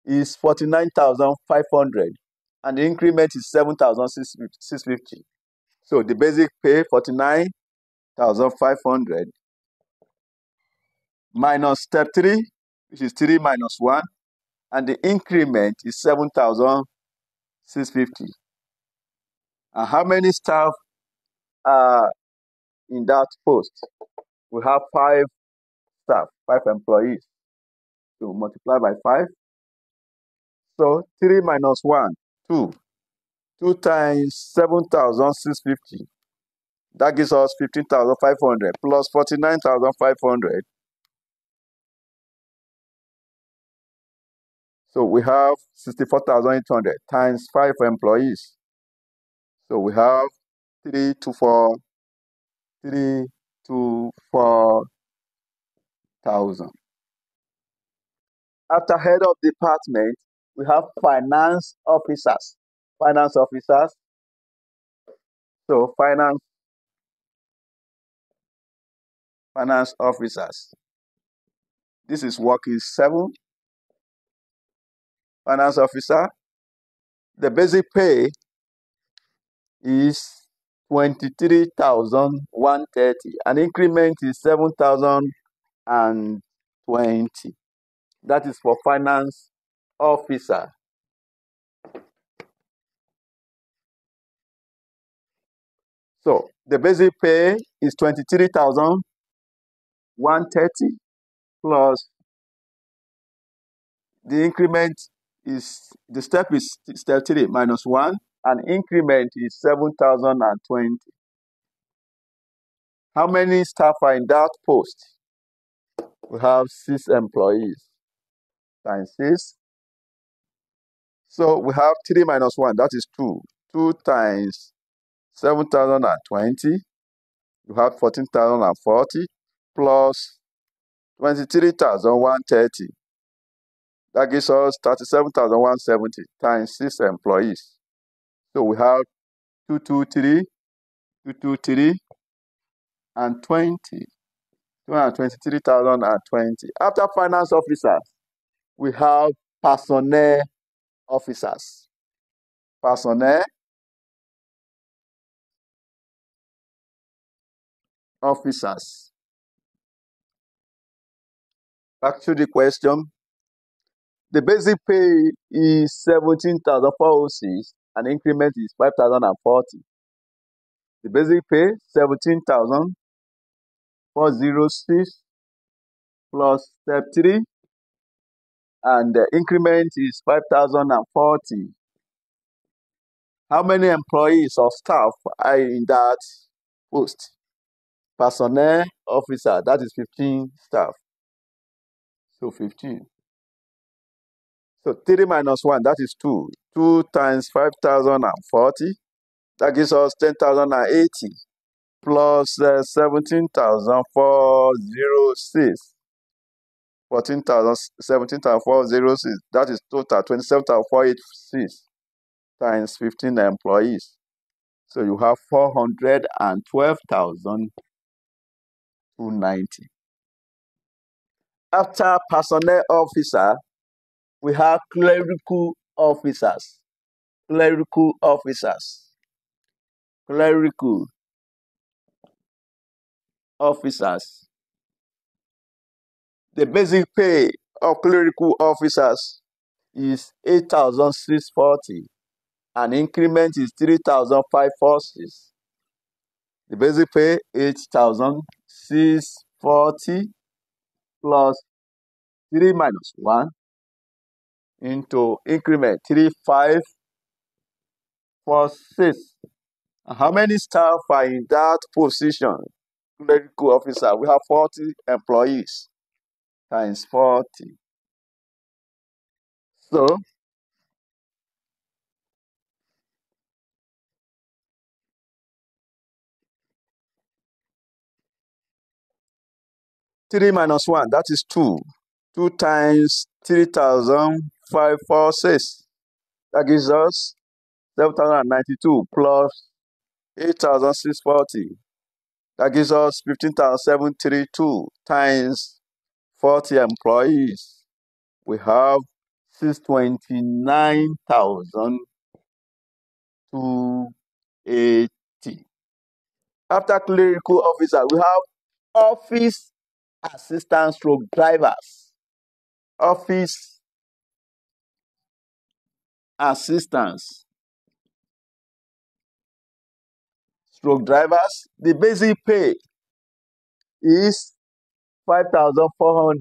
is 49,500 and the increment is 7,650. So the basic pay, 49,500 minus step 3, which is 3 minus 1, and the increment is 7,650. And how many staff are in that post? We have 5 staff, 5 employees. So multiply by 5, So 3 minus 1, 2. 2 times 7,650. That gives us 15,500 plus 49,500. So we have 64,800 times 5 employees. So we have 324,000. After head of department, we have finance officers. Finance officers. So finance officers. This is working 7. Finance officer. The basic pay is 23,130. An increment is 7,020. That is for finance officer. So the basic pay is 23,130 plus the increment is, the step is step 3 minus 1, and increment is 7,020. How many staff are in that post? We have 6 employees times 6. So we have 3 minus 1, that is 2. 2 times 7,020. You have 14,040 plus 23,130. That gives us 37,170 times 6 employees. So we have 223, 223, and 20. 223,020. After finance officers, we have personnel officers. Personnel officers. Back to the question. The basic pay is 17,406, and increment is 5,040. The basic pay 17,406 plus step 3, and the increment is 5,040. How many employees or staff are in that post? Personnel officer, that is 15 staff. So 15. So 3 minus 1, that is 2. 2 times 5,040, that gives us 10,080 plus 17,406. 17,406. That is total 27,486 times 15 employees. So you have 412,290. After personnel officer, we have clerical officers. Clerical officers. Clerical officers. The basic pay of clerical officers is 8,640. An increment is 3,546. The basic pay 8,640 plus 3 minus 1 into increment 3,546. How many staff are in that position? Clerical officer, we have 40 employees times 40. So 3 minus 1, that is 2. 2 times 3,546. That gives us 7,092 plus 8,640. That gives us 15,732 times 40 employees. We have 629,280. After clerical officer, we have office assistants stroke drivers. Office assistants stroke drivers. The basic pay is 5,400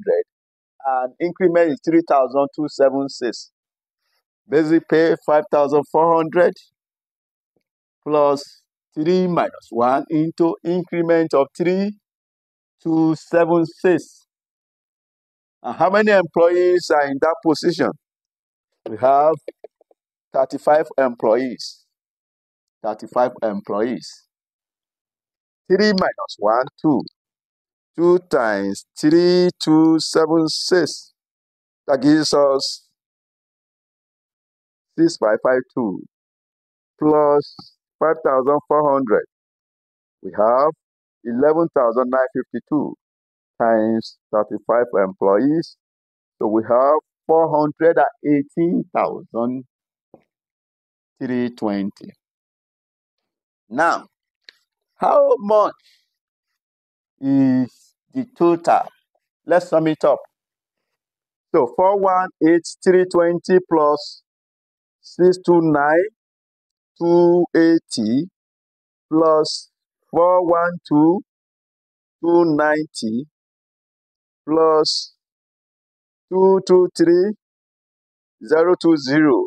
and increment is 3,276. Basic pay 5,400 plus 3 minus 1 into increment of 3,276. And how many employees are in that position? We have 35 employees. 35 employees. 3 minus 1, 2. 2 times 3,276. That gives us 6,552 plus 5,400. We have 11,952 times 35 employees. So we have 418,320. Now, how much is the total? Let's sum it up. So 418,320 plus 629,280 plus 412,290 plus 223,020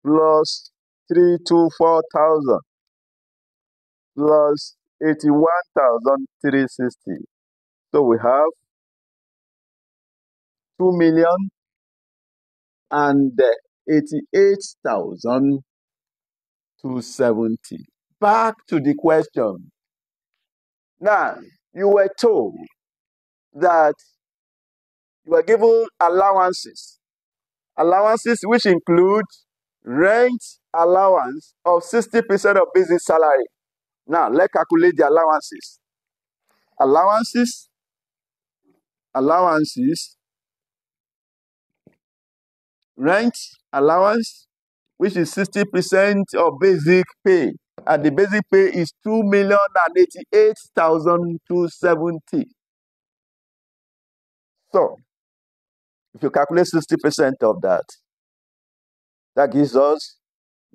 plus 324,000 plus 81,360. So we have 2,088,270. Back to the question. Now, you were told that you were given allowances. Allowances which include rent allowance of 60% of basic salary. Now, let's calculate the allowances. Allowances, rent allowance, which is 60% of basic pay. And the basic pay is 2,088,270. So, if you calculate 60% of that, that gives us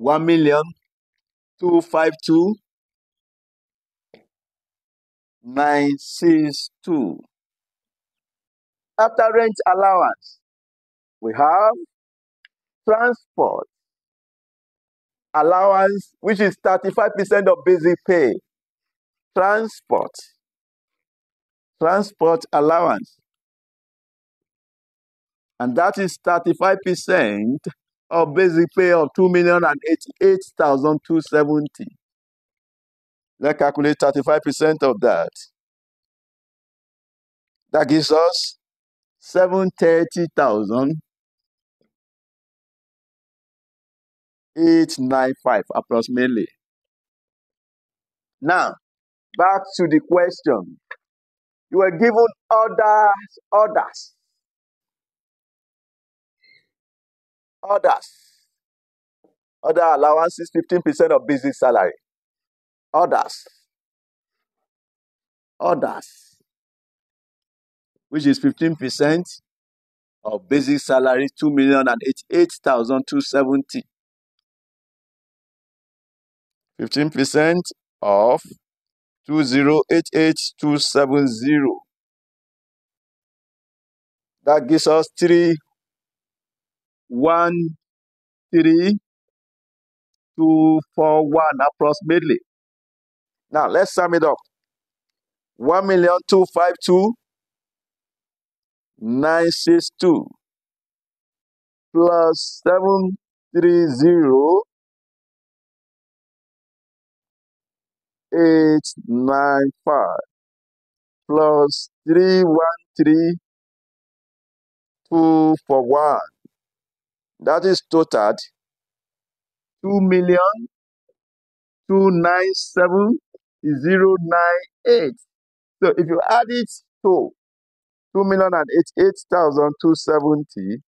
1,252,962. After rent allowance, we have transport allowance, which is 35% of basic pay. Transport allowance. And that is 35% of basic pay of 2,088,270. Let's calculate 35% of that. That gives us 730,895 approximately. Now, back to the question. You were given orders. Other allowances, 15% of basic salary. Orders, which is 15% of basic salary, 2,088,270. 15% of 2,088,270. That gives us 313,241 approximately. Now let's sum it up. 1,252,962 plus 730,895 plus 313,241. That is totaled 2,297,098. So if you add it to 2,088,270,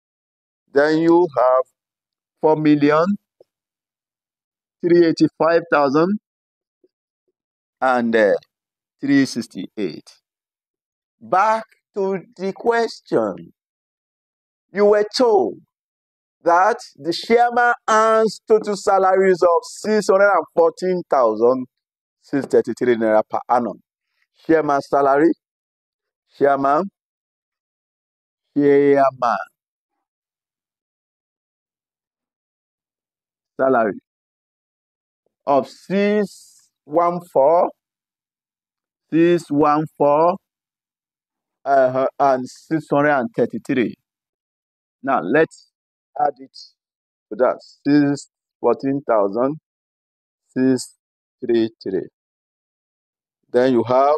then you have 4,385,368. Back to the question. You were told that the chairman earns total salaries of 614,633 naira per annum. Chairman salary, chairman. salary of 614 and 633. Now let's add it to that. 614,633. Then you have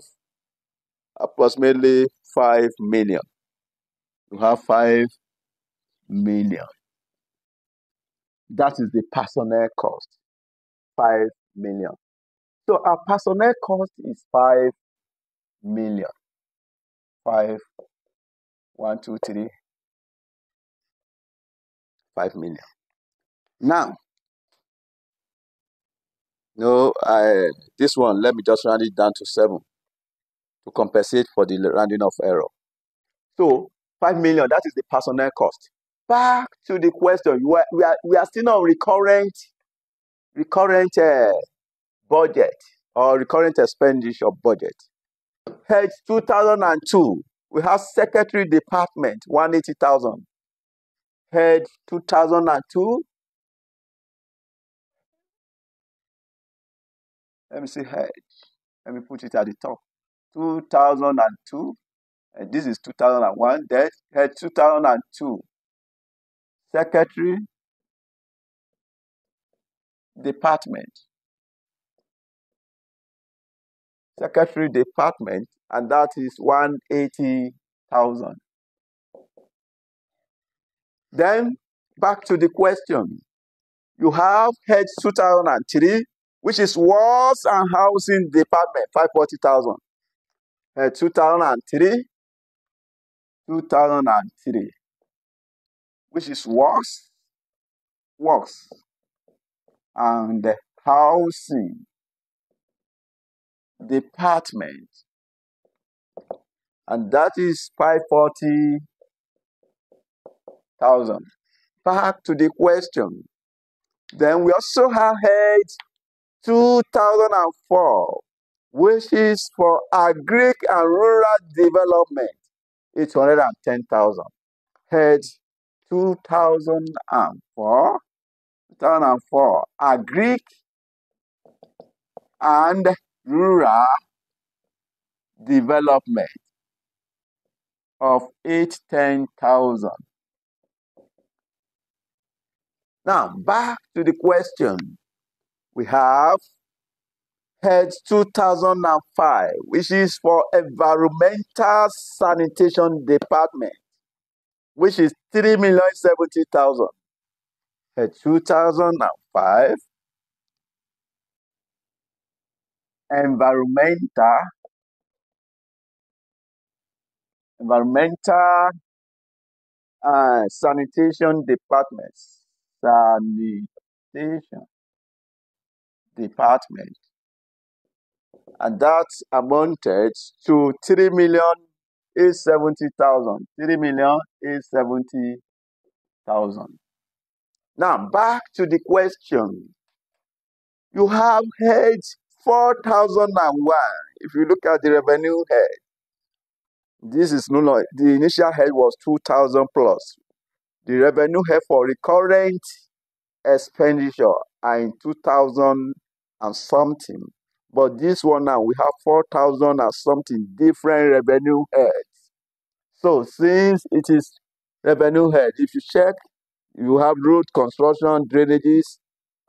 approximately 5 million. You have 5 million. That is the personnel cost. 5 million. So our personnel cost is 5 million. 5, 1, 2, 3, 5 million. Now, this one, let me just round it down to 7 to compensate for the rounding of error. So 5 million, that is the personnel cost. Back to the question, we are still on recurrent budget or recurrent expenditure budget. Head 2002, we have secretary department 180,000. Head 2002. Let me see head. Let me put it at the top. 2002. And this is 2001. Then head 2002. Secretary department. Secretary department, and that is 180,000. Then back to the question. You have head 2003, which is Works and Housing Department, 540,000. Head 2003, which is Works and Housing Department, and that is 540,000. Back to the question. Then we also have head 2004, which is for Agric and Rural Development, 810,000. Head 2004, Agric and Rural Development of 810,000. Now, back to the question. We have head 2005, which is for Environmental Sanitation Department, which is 3,070,000. Head 2005, Environmental Sanitation Department. And that amounted to 3,870,000. 3,870,000. Now back to the question. You have head 4001. If you look at the revenue head, this is no longer, the initial head was 2,000 plus. The revenue head for recurrent expenditure are in 2,000 and something. But this one now, we have 4,000 and something different revenue heads. So since it is revenue head, if you check, you have road construction, drainages,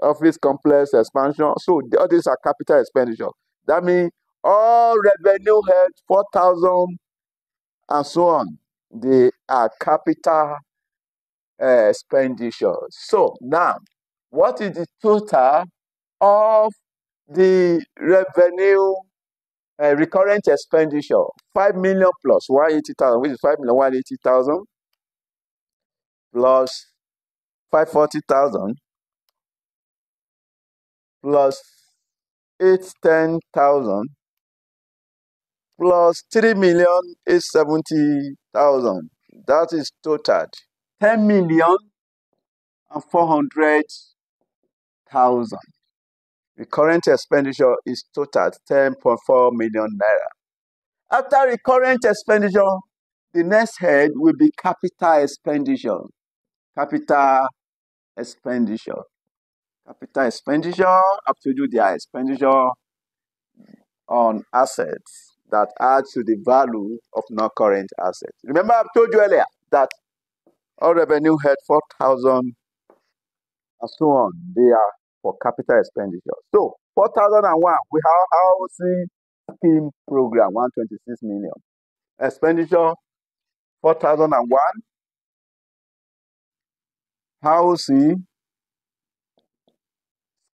office complex expansion. So all these are capital expenditure. That means all revenue heads, 4,000 and so on, they are capital expenditure. So now, what is the total of the revenue recurrent expenditure? 5 million plus 180,000, which is 5,180,000 plus 540,000 plus 810,000 plus 3,870,000. That is total 10,400,000. Recurrent expenditure is total 10.4 million naira. After recurrent expenditure, the next head will be capital expenditure. Capital expenditure. Capital expenditure have to do their expenditure on assets that add to the value of non-current assets. Remember, I've told you earlier that all revenue head 4,000 and so on. They are for capital expenditure. So 4,001, we have housing scheme program, 126 million. Expenditure 4,001, housing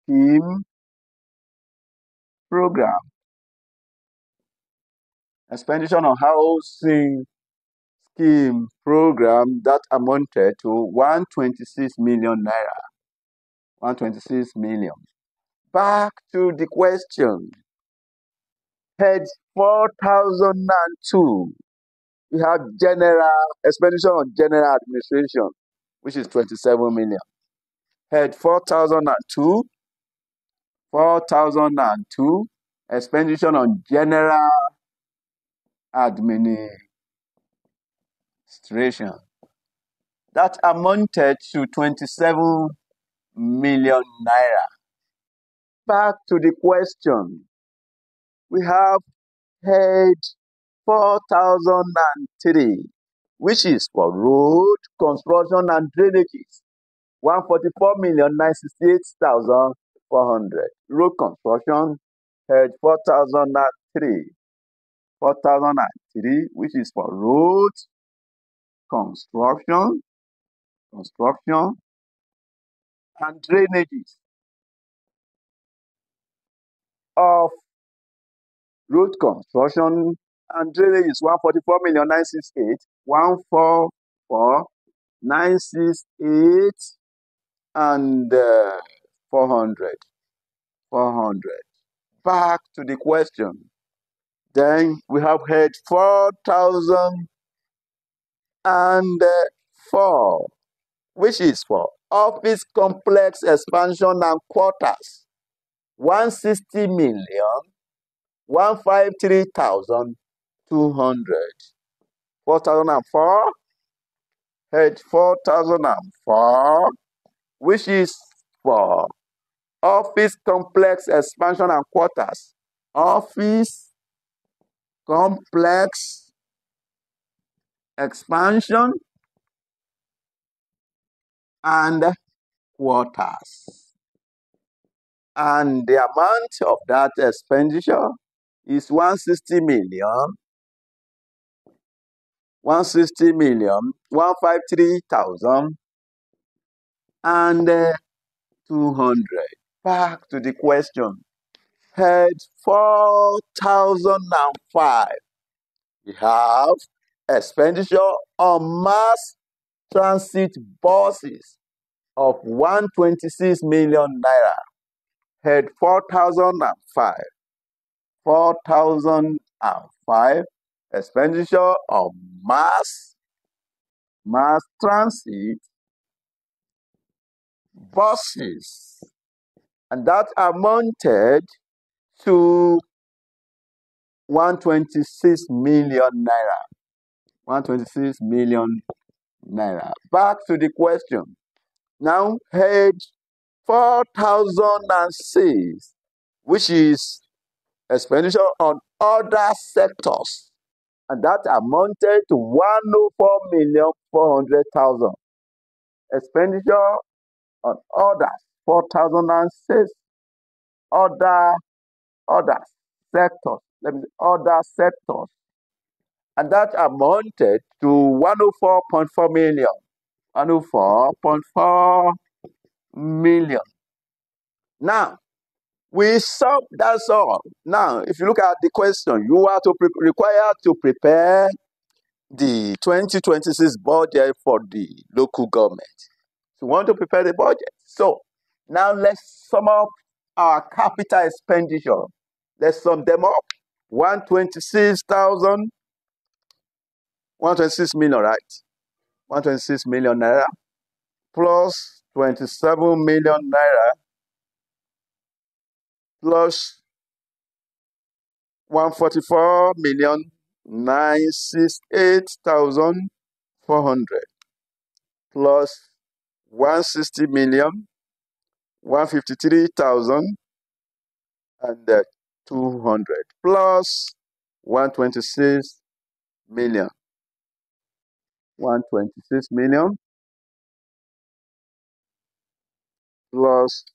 scheme program. Expenditure on housing scheme program that amounted to 126 million naira. 126 million. Back to the question. Head 4,002. We have general expenditure on general administration, which is 27 million. Head 4,002. 4,002. Expenditure on general administration. That amounted to 27 million naira. Back to the question. We have head 4,003, which is for road, construction, and drainages. 144,968,400. Road construction, head 4,003. 4,003, which is for road, construction, and drainages. Of road construction and drainage is 144,968, 144,968, and 400. Back to the question. Then we have head 4,004, which is for office complex expansion and quarters. 160 million. 153,200. 4,004. Head 4,004, which is for office complex expansion and quarters. Office complex expansion and quarters. And the amount of that expenditure is 160 million. 153,000 and 200. Back to the question. Head 4,005. We have expenditure on mass transit buses of 126 million naira. Head 4,005. 4,005. Expenditure on mass transit buses, and that amounted to 126 million naira. 126 million naira. Back to the question. Now, head 4,006, which is expenditure on other sectors, and that amounted to 104,400,000. Expenditure on others, 4,006. Other sectors. Let me say other sectors. And that amounted to 104.4 million. 104.4 million. Now, we sum, that's all. Now, if you look at the question, you are required to prepare the 2026 budget for the local government. You want to prepare the budget. So, now let's sum up our capital expenditure. Let's sum them up. 126 million, right? 126 million naira plus 27 million naira plus 144,968,400 plus 160 million, 153,200 plus 126 million. 126 million plus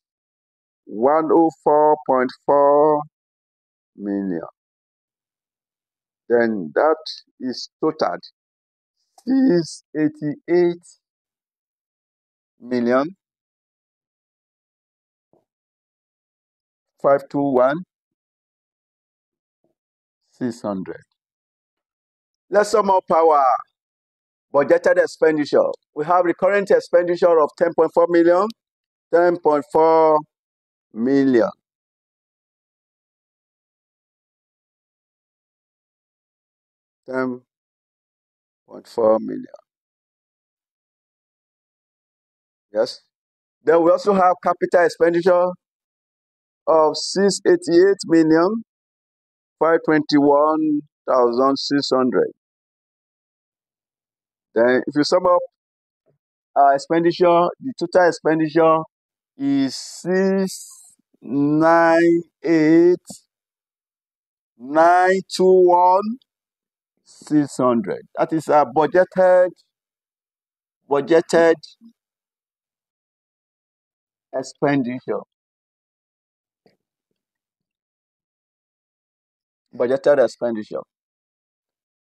104.4 million. Then that is totaled 688 million 521 600. Let's sum up our budgeted expenditure. We have recurrent expenditure of 10.4 million, 10.4 million. $10.4 million. Yes. Then we also have capital expenditure of 688 million 521,600. Then if you sum up our expenditure, the total expenditure is 698,921,600. That is our budgeted expenditure. Budgeted expenditure.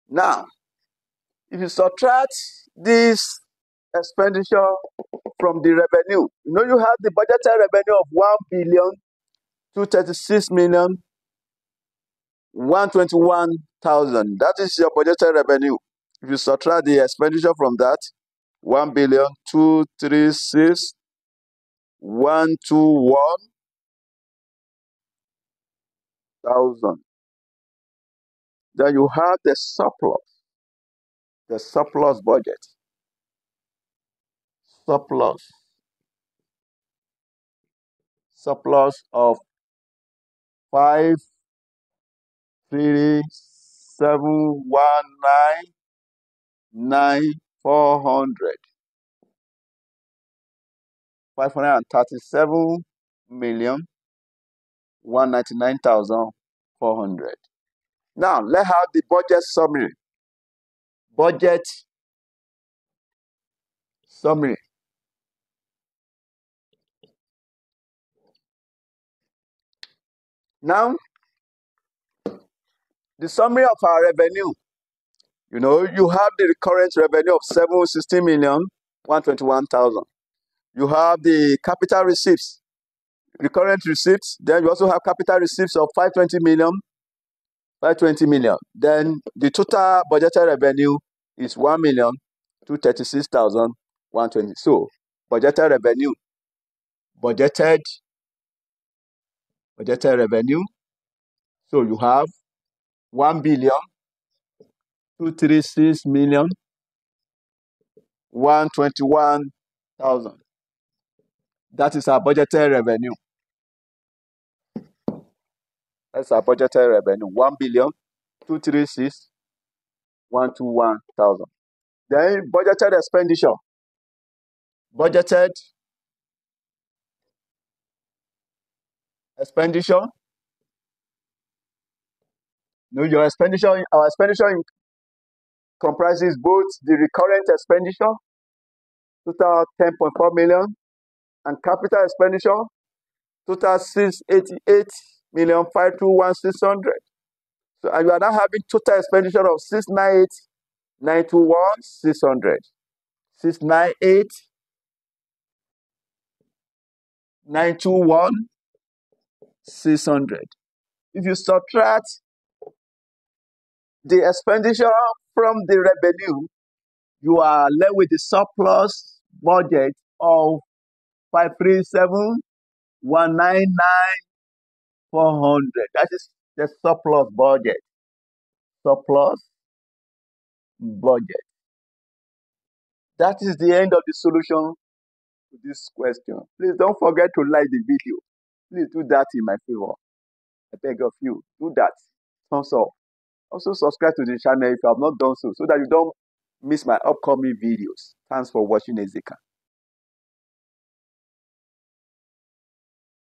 Now, if you subtract this expenditure from the revenue, you have the budgeted revenue of 1,236,121,000. That is your budgeted revenue. If you subtract the expenditure from that, 1,236,121,000. Then you have the surplus budget. Surplus of 537,199,400. 537,199,400. Now, let's have the budget summary. Now, the summary of our revenue. You have the recurrent revenue of 716,121,000. You have the capital receipts, recurrent receipts. Then you also have capital receipts of 520 million. Then the total budgeted revenue is 1,236,120. So budgeted revenue. So you have 1,236,121,000. That is our budgeted revenue. That's our budgeted revenue. 1,236,121,000. Then budgeted expenditure. Our expenditure comprises both the recurrent expenditure, total 10.4 million, and capital expenditure, total 688,521,600. So and you are now having total expenditure of 698,921,600. 698,921,600. If you subtract the expenditure from the revenue, you are left with the surplus budget of 537,199,400. That is the surplus budget. That is the end of the solution to this question. Please don't forget to like the video. Please do that in my favor. I beg of you, do that. Thumbs up. Also subscribe to the channel if you have not done so that you don't miss my upcoming videos. Thanks for watching ZICA.